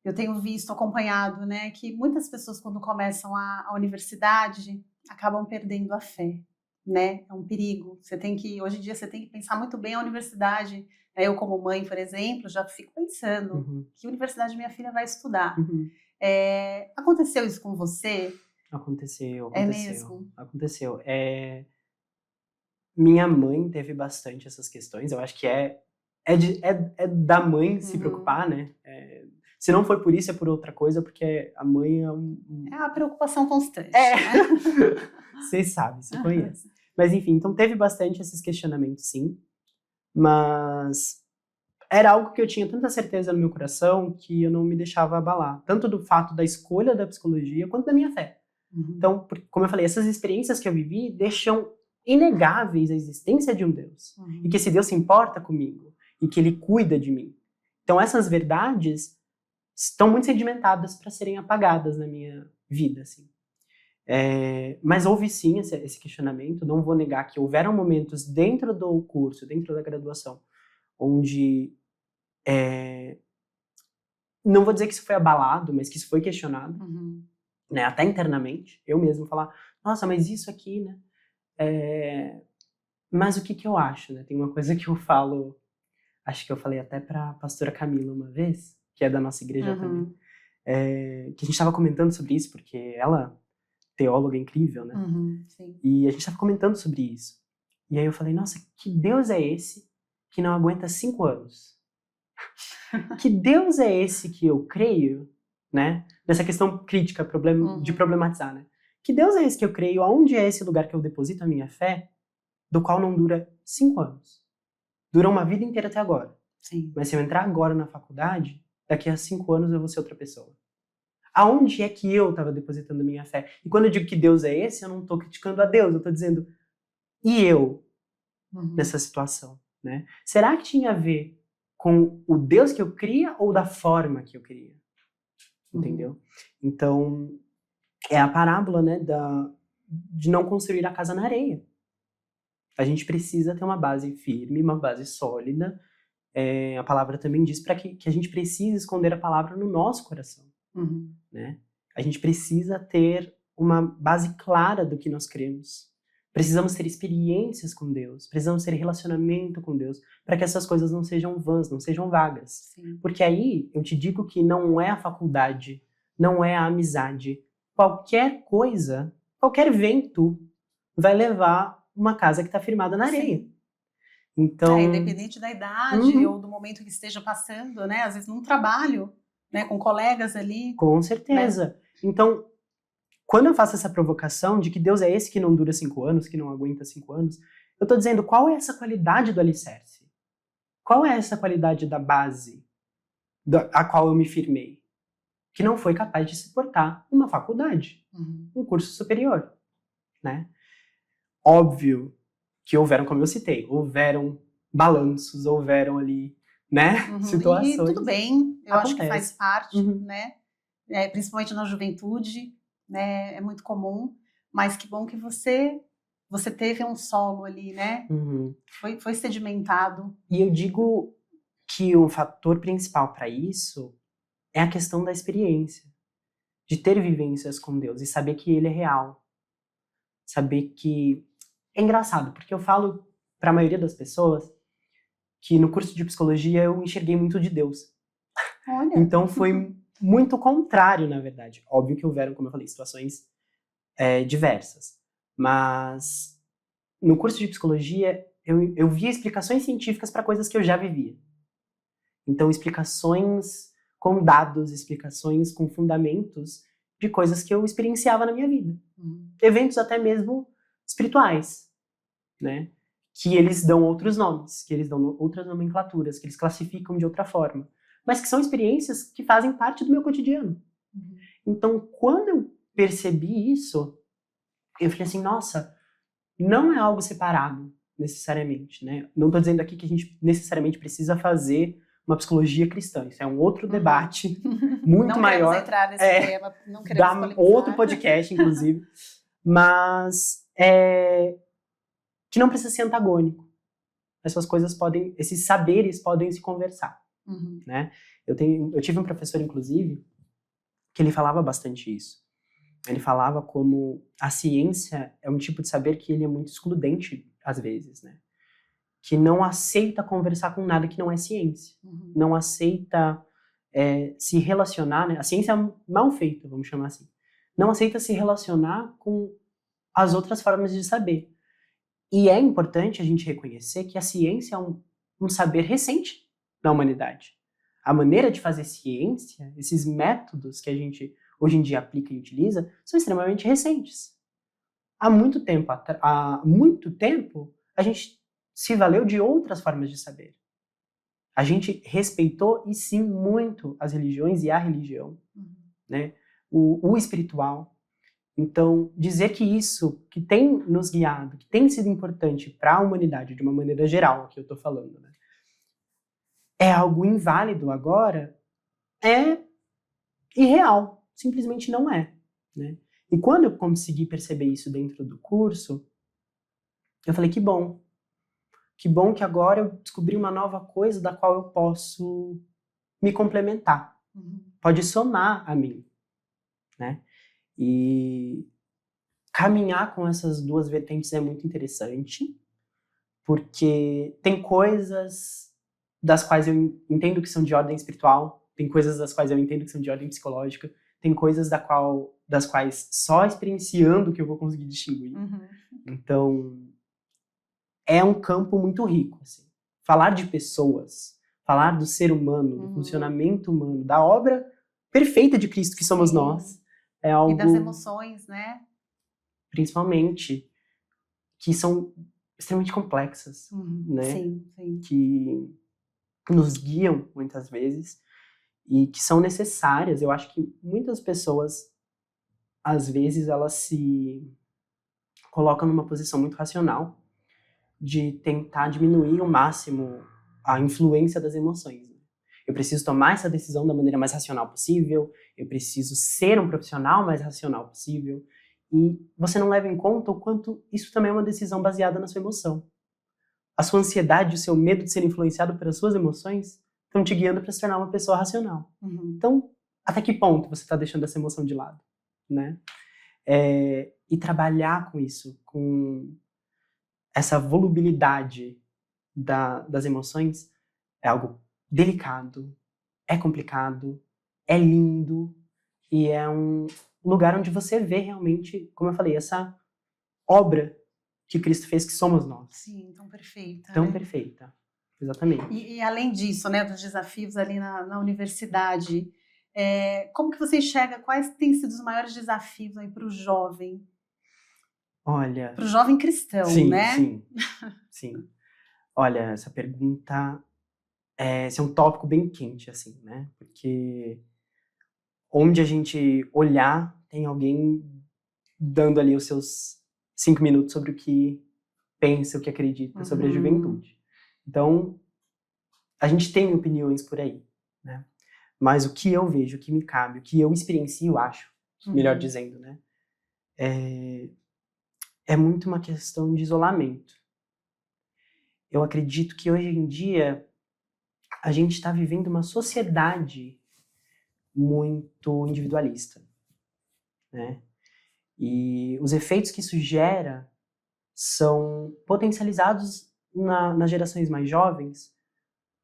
eu tenho visto, acompanhado, né, que muitas pessoas quando começam a universidade acabam perdendo a fé, né? É um perigo. Hoje em dia você tem que pensar muito bem a universidade. Eu como mãe, por exemplo, já fico pensando que universidade minha filha vai estudar. Aconteceu isso com você? Aconteceu. É mesmo? Aconteceu. Minha mãe teve bastante essas questões. Eu acho que é da mãe se preocupar, né? Se não for por isso, é por outra coisa, porque a mãe é É a preocupação constante, né? Vocês sabem, você conhece. Mas enfim, então teve bastante esses questionamentos, sim. Mas era algo que eu tinha tanta certeza no meu coração que eu não me deixava abalar. Tanto do fato da escolha da psicologia, quanto da minha fé. Então, como eu falei, essas experiências que eu vivi deixam inegáveis a existência de um Deus. E que esse Deus se importa comigo. E que Ele cuida de mim. Então, essas verdades estão muito sedimentadas para serem apagadas na minha vida, assim. Mas houve sim esse questionamento. Não vou negar que houveram momentos dentro do curso, dentro da graduação, onde não vou dizer que isso foi abalado, mas que isso foi questionado, né, até internamente. Eu mesmo falar, nossa, mas isso aqui, né? Mas o que eu acho, né? Tem uma coisa que eu falo, acho que eu falei até para a pastora Camila uma vez, que é da nossa igreja também, que a gente estava comentando sobre isso, porque ela, teóloga incrível, né? Sim. E a gente estava comentando sobre isso. E aí eu falei, nossa, que Deus é esse que não aguenta 5 anos? Que Deus é esse que eu creio, né? Nessa questão crítica, de problematizar, né? Que Deus é esse que eu creio, aonde é esse lugar que eu deposito a minha fé, do qual não dura 5 anos. Dura uma vida inteira até agora. Sim. Mas se eu entrar agora na faculdade, daqui a 5 anos eu vou ser outra pessoa. Aonde é que eu estava depositando a minha fé? E quando eu digo que Deus é esse, eu não estou criticando a Deus, eu estou dizendo, e eu nessa situação, né? Será que tinha a ver com o Deus que eu cria ou da forma que eu cria? Entendeu? Então, é a parábola, né, de não construir a casa na areia. A gente precisa ter uma base firme, uma base sólida. A palavra também diz para que a gente precisa esconder a palavra no nosso coração. Né? A gente precisa ter uma base clara do que nós cremos. Precisamos ter experiências com Deus, precisamos ter relacionamento com Deus, para que essas coisas não sejam vãs, não sejam vagas. Sim. Porque aí, eu te digo que não é a faculdade, não é a amizade. Qualquer coisa, qualquer vento vai levar uma casa que está firmada na areia. Sim. Então, independente da idade ou do momento que esteja passando, né? Às vezes num trabalho, né? Com colegas ali. Com certeza. Né? Então, quando eu faço essa provocação de que Deus é esse que não dura 5 anos, que não aguenta 5 anos, eu estou dizendo qual é essa qualidade do alicerce. qual é essa qualidade da base a qual eu me firmei? Que não foi capaz de suportar uma faculdade, um curso superior, né? Óbvio que houveram, como eu citei, houveram balanços, houveram ali, né, situações. E tudo bem, eu acho que faz Acontece. parte, né? Principalmente na juventude, né? É muito comum, mas que bom que você teve um solo ali, né? Foi sedimentado. E eu digo que o fator principal para isso é a questão da experiência, de ter vivências com Deus e saber que Ele é real. Saber que... É engraçado, porque eu falo para a maioria das pessoas que no curso de psicologia eu enxerguei muito de Deus. Olha. Então foi muito contrário, na verdade. Óbvio que houveram, como eu falei, situações diversas. Mas no curso de psicologia eu via explicações científicas para coisas que eu já vivia. Então, explicações com dados, explicações com fundamentos de coisas que eu experienciava na minha vida. Eventos até mesmo espirituais, né? Que eles dão outros nomes, que eles dão outras nomenclaturas, que eles classificam de outra forma. Mas que são experiências que fazem parte do meu cotidiano. Então, quando eu percebi isso, eu falei assim, nossa, não é algo separado, necessariamente, né? Não estou dizendo aqui que a gente necessariamente precisa fazer uma psicologia cristã. Isso é um outro debate muito maior. Não queremos entrar nesse tema, não queremos polemizar. Outro podcast, inclusive. Mas que não precisa ser antagônico. Essas coisas podem, esses saberes podem se conversar, né? Eu tive um professor, inclusive, que ele falava bastante isso. Ele falava como a ciência é um tipo de saber que ele é muito excludente, às vezes, né? Que não aceita conversar com nada que não é ciência. Não aceita se relacionar, né? A ciência é mal feita, vamos chamar assim. Não aceita se relacionar com as outras formas de saber. E é importante a gente reconhecer que a ciência é um saber recente da humanidade. A maneira de fazer ciência, esses métodos que a gente hoje em dia aplica e utiliza, são extremamente recentes. Há muito tempo, a gente se valeu de outras formas de saber. A gente respeitou, e sim, muito as religiões e a religião, né? O espiritual. Então, dizer que isso, que tem nos guiado, que tem sido importante para a humanidade, de uma maneira geral, que eu estou falando, né? É algo inválido agora, é irreal. Simplesmente não é, né? E quando eu consegui perceber isso dentro do curso, eu falei, que bom. Que bom que agora eu descobri uma nova coisa da qual eu posso me complementar. Pode somar a mim, né? E caminhar com essas duas vertentes é muito interessante, porque tem coisas das quais eu entendo que são de ordem espiritual, tem coisas das quais eu entendo que são de ordem psicológica, tem coisas das quais só experienciando que eu vou conseguir distinguir. Então, é um campo muito rico, assim. Falar de pessoas, falar do ser humano, do funcionamento humano, da obra perfeita de Cristo que somos nós, é algo... E das emoções, né? Principalmente, que são extremamente complexas, né? Sim. Que nos guiam, muitas vezes, e que são necessárias. Eu acho que muitas pessoas, às vezes, elas se colocam numa posição muito racional, de tentar diminuir ao máximo a influência das emoções. Eu preciso tomar essa decisão da maneira mais racional possível, eu preciso ser um profissional mais racional possível, e você não leva em conta o quanto isso também é uma decisão baseada na sua emoção. A sua ansiedade, o seu medo de ser influenciado pelas suas emoções estão te guiando para se tornar uma pessoa racional. Então, até que ponto você está deixando essa emoção de lado, né? E trabalhar com isso, com essa volubilidade das emoções, é algo delicado, é complicado, é lindo, e é um lugar onde você vê realmente, como eu falei, essa obra que Cristo fez, que somos nós. Sim, tão perfeita. Tão perfeita, exatamente. E além disso, né, dos desafios ali na universidade, como que você enxerga, quais têm sido os maiores desafios aí para o jovem? Olha... Para o jovem cristão, né? Sim. Olha, essa pergunta esse é um tópico bem quente, assim, né? Porque onde a gente olhar, tem alguém dando ali os seus 5 minutos sobre o que pensa, o que acredita sobre a juventude. Então, a gente tem opiniões por aí, né? Mas o que eu vejo, o que me cabe, o que eu experiencio, acho, melhor dizendo, né? É muito uma questão de isolamento. Eu acredito que hoje em dia a gente está vivendo uma sociedade muito individualista, né? E os efeitos que isso gera são potencializados nas gerações mais jovens,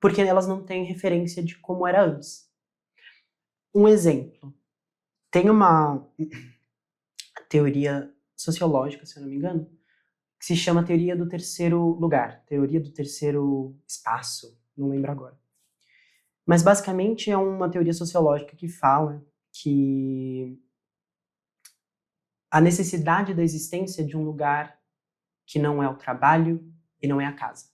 porque elas não têm referência de como era antes. Um exemplo. Tem uma teoria sociológica, se eu não me engano, que se chama teoria do terceiro lugar, teoria do terceiro espaço, não lembro agora. Mas basicamente é uma teoria sociológica que fala que a necessidade da existência de um lugar que não é o trabalho e não é a casa.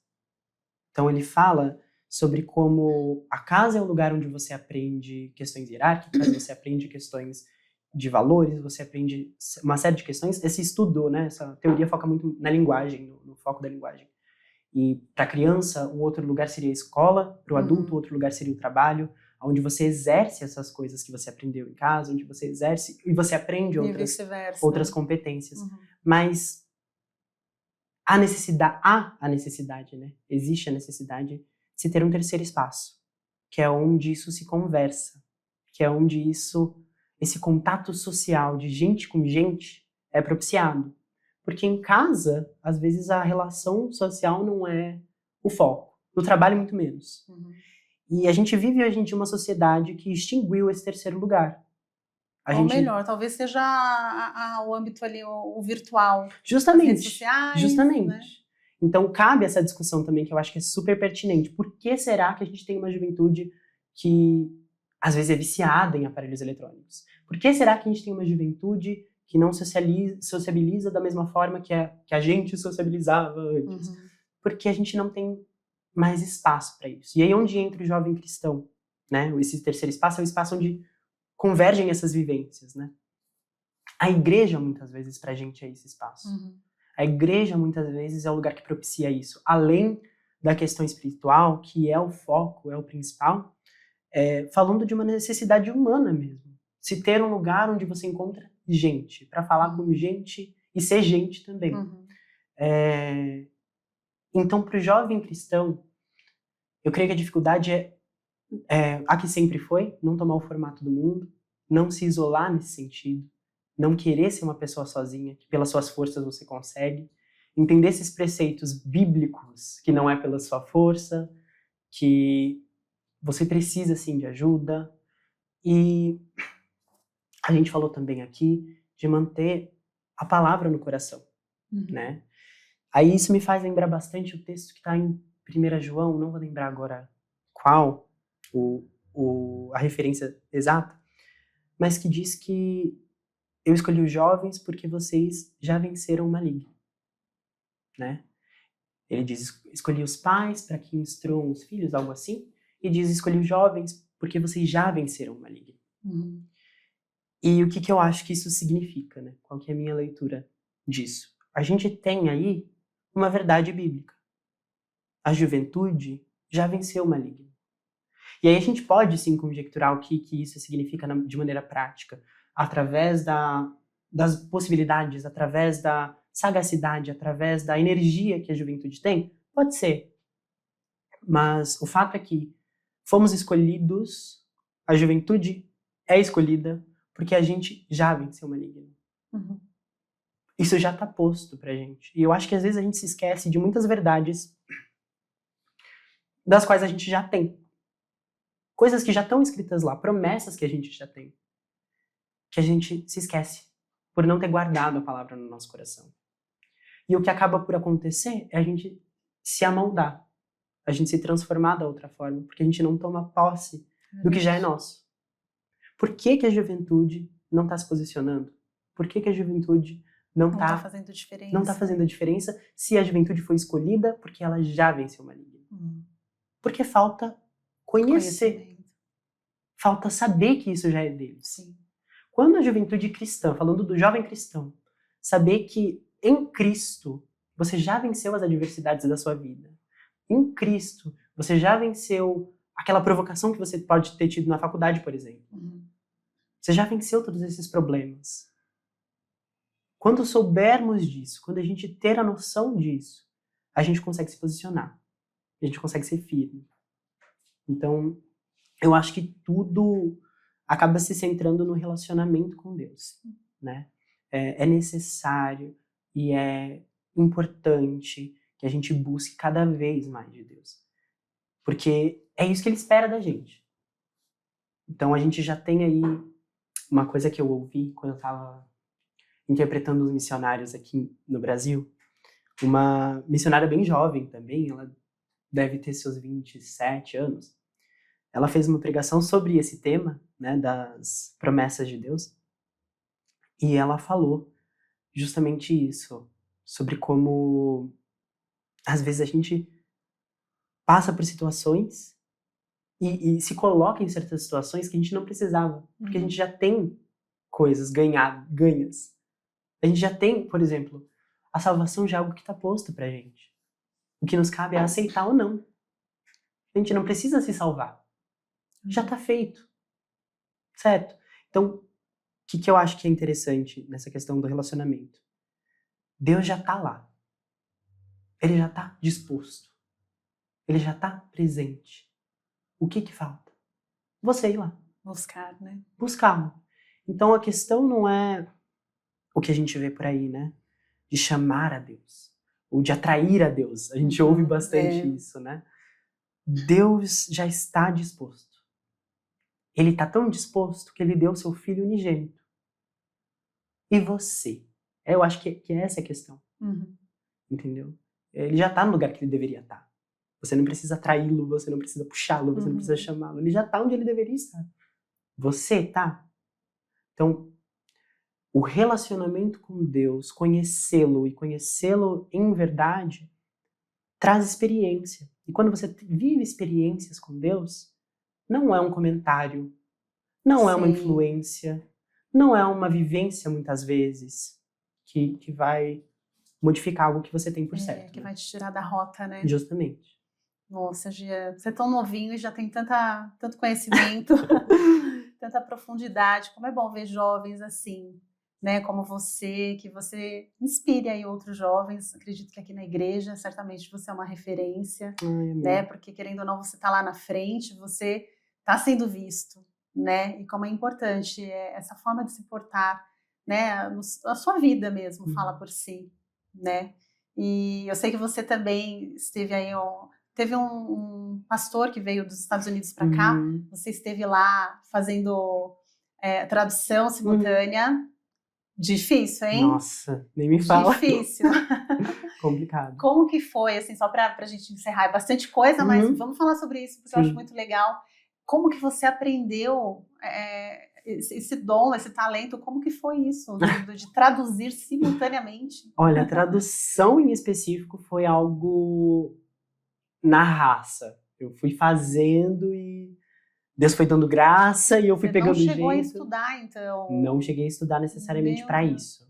Então ele fala sobre como a casa é o lugar onde você aprende questões hierárquicas, você aprende questões de valores, você aprende uma série de questões. Esse estudo, né, essa teoria foca muito na linguagem, no foco da linguagem. E para a criança, um outro lugar seria a escola, para o adulto, outro lugar seria o trabalho, onde você exerce essas coisas que você aprendeu em casa, onde você exerce e você aprende outras competências. Mas há a necessidade, né? Existe a necessidade de se ter um terceiro espaço, que é onde isso se conversa, que é onde esse contato social de gente com gente é propiciado. Porque em casa, às vezes, a relação social não é o foco. No trabalho, muito menos. E a gente vive hoje em dia uma sociedade que extinguiu esse terceiro lugar. Melhor, talvez seja o âmbito ali, o virtual. Justamente. As redes sociais, justamente. Né? Então, cabe essa discussão também, que eu acho que é super pertinente. Por que será que a gente tem uma juventude que, às vezes, é viciada em aparelhos eletrônicos? Por que será que a gente tem uma juventude que não sociabiliza da mesma forma que a gente sociabilizava antes? Porque a gente não tem mais espaço para isso. E aí onde entra o jovem cristão, né? Esse terceiro espaço é o espaço onde convergem essas vivências, né? A igreja, muitas vezes, pra gente é esse espaço. A igreja, muitas vezes, é o lugar que propicia isso. Além da questão espiritual, que é o foco, é o principal, falando de uma necessidade humana mesmo. Se ter um lugar onde você encontra gente, para falar com gente e ser gente também. Então, para o jovem cristão, eu creio que a dificuldade a que sempre foi, não tomar o formato do mundo, não se isolar nesse sentido, não querer ser uma pessoa sozinha, que pelas suas forças você consegue, entender esses preceitos bíblicos, que não é pela sua força, que você precisa, sim, de ajuda. E a gente falou também aqui de manter a palavra no coração, né? Aí isso me faz lembrar bastante o texto que está em 1 João, não vou lembrar agora qual a referência exata, mas que diz que eu escolhi os jovens porque vocês já venceram o maligno, né? Ele diz, escolhi os pais para que instruam os filhos, algo assim, e diz, escolhi os jovens porque vocês já venceram o maligno. E o que eu acho que isso significa, né? Qual que é a minha leitura disso? A gente tem aí uma verdade bíblica. A juventude já venceu o maligno. E aí a gente pode, sim, conjecturar o que isso significa de maneira prática, através das possibilidades, através da sagacidade, através da energia que a juventude tem? Pode ser. Mas o fato é que fomos escolhidos, a juventude é escolhida, porque a gente já venceu o maligno. Isso já está posto pra gente. E eu acho que às vezes a gente se esquece de muitas verdades das quais a gente já tem. Coisas que já estão escritas lá, promessas que a gente já tem, que a gente se esquece por não ter guardado a palavra no nosso coração. E o que acaba por acontecer é a gente se amoldar, a gente se transformar da outra forma, porque a gente não toma posse do que já é nosso. Por que a juventude não está se posicionando? Por que a juventude não está fazendo diferença? Não está fazendo a diferença se a juventude foi escolhida porque ela já venceu o maligno. Porque falta conhecer. Conhecimento. Falta saber que isso já é deles. Sim. Quando a juventude cristã, falando do jovem cristão, saber que em Cristo você já venceu as adversidades da sua vida. Em Cristo você já venceu aquela provocação que você pode ter tido na faculdade, por exemplo. Você já venceu todos esses problemas. Quando soubermos disso, quando a gente ter a noção disso, a gente consegue se posicionar. A gente consegue ser firme. Então, eu acho que tudo acaba se centrando no relacionamento com Deus, né? É necessário e é importante que a gente busque cada vez mais de Deus. Porque é isso que Ele espera da gente. Então, a gente já tem aí uma coisa que eu ouvi quando eu estava interpretando os missionários aqui no Brasil. Uma missionária bem jovem também, ela deve ter seus 27 anos. Ela fez uma pregação sobre esse tema, né, das promessas de Deus. E ela falou justamente isso, sobre como às vezes a gente passa por situações e se coloca em certas situações que a gente não precisava, porque a gente já tem coisas ganhas. A gente já tem, por exemplo, a salvação já é algo que está posto pra gente. O que nos cabe é aceitar ou não. A gente não precisa se salvar. Já está feito. Certo? Então, o que eu acho que é interessante nessa questão do relacionamento? Deus já está lá. Ele já está disposto. Ele já está presente. O que falta? Você ir lá. Buscar, né? Buscá-lo. Então, a questão não é o que a gente vê por aí, né? De chamar a Deus. Ou de atrair a Deus. A gente ouve bastante isso, né? Deus já está disposto. Ele está tão disposto que ele deu seu filho unigênito. E você? Eu acho que é essa a questão. Entendeu? Ele já está no lugar que ele deveria estar. Você não precisa atraí-lo, você não precisa puxá-lo, você não precisa chamá-lo. Ele já está onde ele deveria estar. Você tá? Então, o relacionamento com Deus, conhecê-lo e conhecê-lo em verdade, traz experiência. E quando você vive experiências com Deus, não é um comentário, não é uma influência, não é uma vivência, muitas vezes, que vai modificar algo que você tem por certo. Que vai te tirar da rota, né? Justamente. Nossa, Gia, você é tão novinho e já tem tanto conhecimento, tanta profundidade. Como é bom ver jovens assim, né? Como você, que você inspire aí outros jovens. Acredito que aqui na igreja, certamente você é uma referência, né? Porque, querendo ou não, você está lá na frente, você está sendo visto, né? E como é importante essa forma de se portar, né? A sua vida mesmo fala por si, né? E eu sei que você também esteve aí, teve um pastor que veio dos Estados Unidos para cá, você esteve lá fazendo tradução simultânea. Difícil, hein? Nossa, nem me fala. Difícil. Complicado. Como que foi, assim, só pra gente encerrar? É bastante coisa, mas vamos falar sobre isso, porque eu acho muito legal. Como que você aprendeu esse dom, esse talento? Como que foi isso, de traduzir simultaneamente? Olha, a tradução em específico foi algo na raça. Eu fui fazendo e Deus foi dando graça e eu fui pegando jeito. Você não chegou a estudar, então? Não cheguei a estudar necessariamente para isso.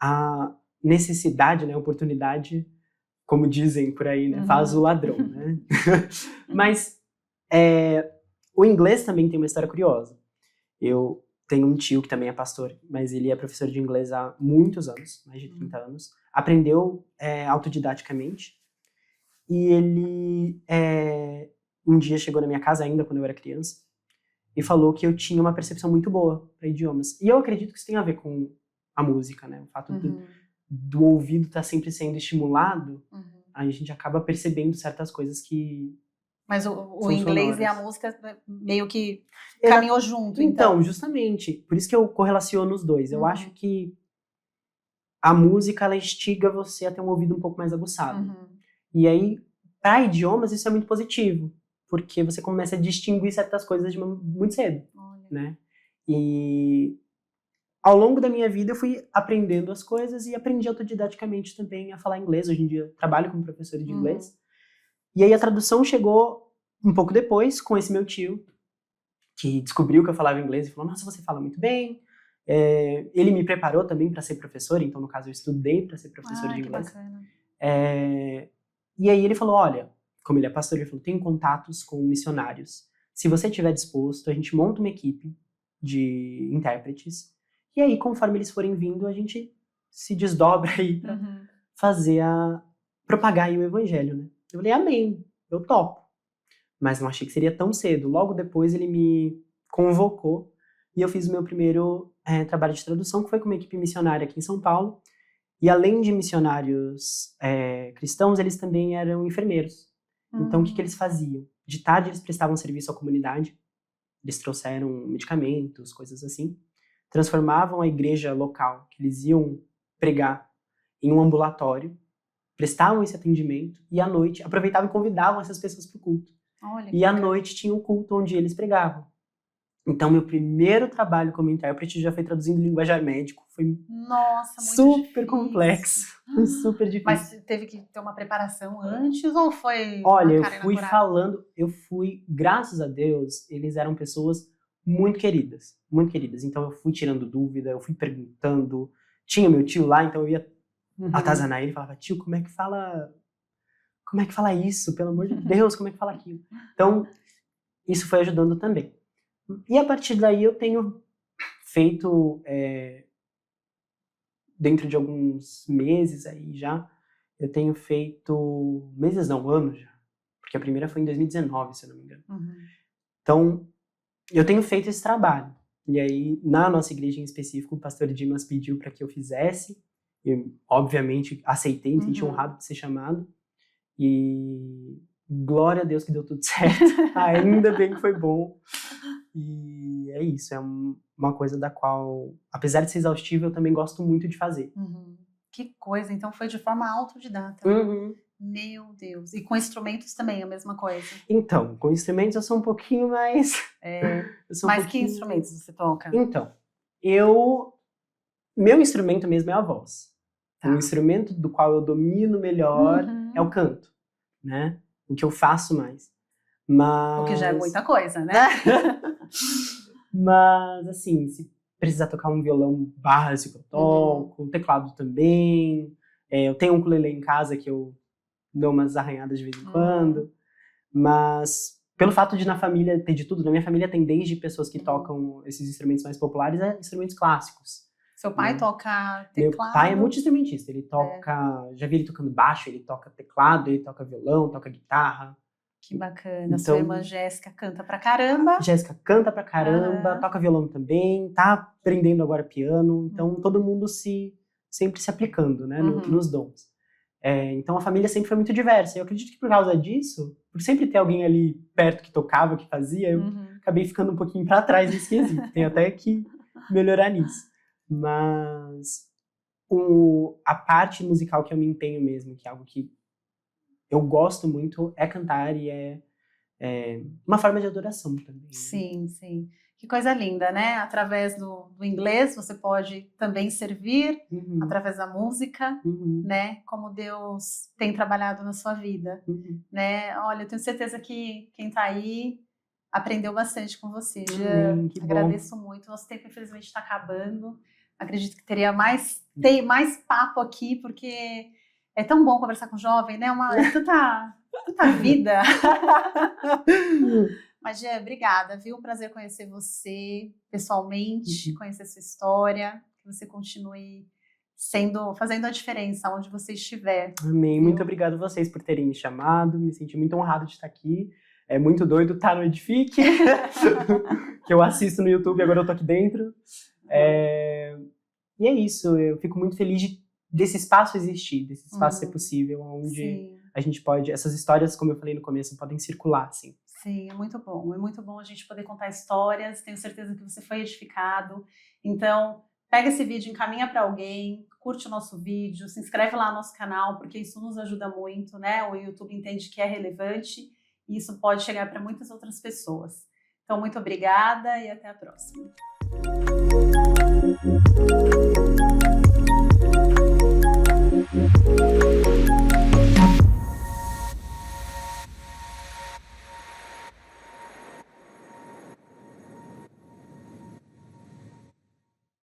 A necessidade, né, a oportunidade, como dizem por aí, né, faz o ladrão, né? Mas o inglês também tem uma história curiosa. Eu tenho um tio que também é pastor, mas ele é professor de inglês há muitos anos, mais de 30 anos. Aprendeu autodidaticamente. E ele um dia chegou na minha casa ainda, quando eu era criança, e falou que eu tinha uma percepção muito boa para idiomas. E eu acredito que isso tem a ver com a música, né? O fato do ouvido estar sempre sendo estimulado, a gente acaba percebendo certas coisas que... Mas o inglês sonoras. E a música meio que caminhou junto, então, justamente. Por isso que eu correlaciono os dois. Eu acho que a música, ela instiga você a ter um ouvido um pouco mais aguçado. E aí, para idiomas, isso é muito positivo. Porque você começa a distinguir certas coisas muito cedo, né? E ao longo da minha vida eu fui aprendendo as coisas e aprendi autodidaticamente também a falar inglês. Hoje em dia trabalho como professor de inglês. E aí a tradução chegou um pouco depois, com esse meu tio, que descobriu que eu falava inglês e falou, nossa, você fala muito bem. Ele me preparou também para ser professor, então no caso eu estudei para ser professor de inglês. Que bacana. E aí ele falou, olha, como ele é pastor, ele falou, tenho contatos com missionários. Se você estiver disposto, a gente monta uma equipe de intérpretes, e aí conforme eles forem vindo, a gente se desdobra aí para fazer propagar aí o evangelho, né? Eu falei, amém, eu topo. Mas não achei que seria tão cedo. Logo depois ele me convocou e eu fiz o meu primeiro trabalho de tradução, que foi com uma equipe missionária aqui em São Paulo. E além de missionários cristãos, eles também eram enfermeiros. Então, o que eles faziam? De tarde, eles prestavam serviço à comunidade. Eles trouxeram medicamentos, coisas assim. Transformavam a igreja local, que eles iam pregar, em um ambulatório. Prestavam esse atendimento. E à noite, aproveitavam e convidavam essas pessoas para o culto. Olha, e à noite tinha um culto onde eles pregavam. Então, meu primeiro trabalho como intérprete já foi traduzindo linguajar médico. Foi Nossa, muito super difícil. Complexo. Foi super difícil. Mas teve que ter uma preparação antes ou foi? Olha, eu fui falando, graças a Deus, eles eram pessoas muito queridas, muito queridas. Então eu fui tirando dúvida, eu fui perguntando. Tinha meu tio lá, então eu ia atazanar ele e falava, tio, como é que fala isso? Pelo amor de Deus, como é que fala aquilo? Então, isso foi ajudando também. E a partir daí eu tenho feito, dentro de alguns meses aí já, eu tenho feito, meses não, anos já, porque a primeira foi em 2019, se eu não me engano. Então, eu tenho feito esse trabalho. E aí, na nossa igreja em específico, o pastor Dimas pediu para que eu fizesse. Eu, obviamente, aceitei, me senti honrado de ser chamado. E glória a Deus que deu tudo certo. Ainda bem que foi bom. E é isso, é uma coisa da qual, apesar de ser exaustiva, eu também gosto muito de fazer. Que coisa, então foi de forma autodidata. Meu Deus. E com instrumentos também, a mesma coisa? Então, com instrumentos eu sou um pouquinho mais... Mas que instrumentos você toca? Então, meu instrumento mesmo é a voz. O instrumento do qual eu domino melhor é o canto, né? O que eu faço mais. Mas... O que já é muita coisa, né? Mas, assim, se precisar tocar um violão básico, eu toco. Teclado também. Eu tenho um ukulele em casa que eu dou umas arranhadas de vez em quando. Mas, pelo fato de na família ter de tudo, na minha família tem desde pessoas que tocam esses instrumentos mais populares a instrumentos clássicos. Seu pai toca teclado? Meu pai é multi-instrumentista. Ele toca... Já vi ele tocando baixo, ele toca teclado, ele toca violão, toca guitarra. Que bacana. Então, sua irmã Jéssica canta pra caramba. Jéssica canta pra caramba, toca violão também, tá aprendendo agora piano. Então, todo mundo sempre se aplicando, né, nos dons. Então, a família sempre foi muito diversa. Eu acredito que por causa disso, por sempre ter alguém ali perto que tocava, que fazia, eu acabei ficando um pouquinho pra trás nesse quesito. Tem até que melhorar nisso. Mas a parte musical que eu me empenho mesmo, que é algo que eu gosto muito, é cantar e é uma forma de adoração também. Sim, sim. Que coisa linda, né? Através do inglês você pode também servir, através da música, né? Como Deus tem trabalhado na sua vida, né? Olha, eu tenho certeza que quem tá aí aprendeu bastante com você, Jean. Agradeço muito. Nosso tempo, infelizmente, está acabando. Acredito que tem mais papo aqui, porque é tão bom conversar com jovem, né? Tanta vida. Mas, Jean, obrigada, viu? Um prazer conhecer você pessoalmente, conhecer sua história, que você continue fazendo a diferença onde você estiver. Amém. Viu? Muito obrigado a vocês por terem me chamado, me senti muito honrado de estar aqui. É muito doido estar no Edifique, que eu assisto no YouTube, agora eu tô aqui dentro. E é isso, eu fico muito feliz desse espaço existir, desse espaço ser possível, onde a gente pode, essas histórias, como eu falei no começo, podem circular, assim. Sim, é muito bom a gente poder contar histórias, tenho certeza que você foi edificado, então pega esse vídeo, encaminha para alguém, curte o nosso vídeo, se inscreve lá no nosso canal, porque isso nos ajuda muito, né? O YouTube entende que é relevante e isso pode chegar para muitas outras pessoas. Então, muito obrigada e até a próxima.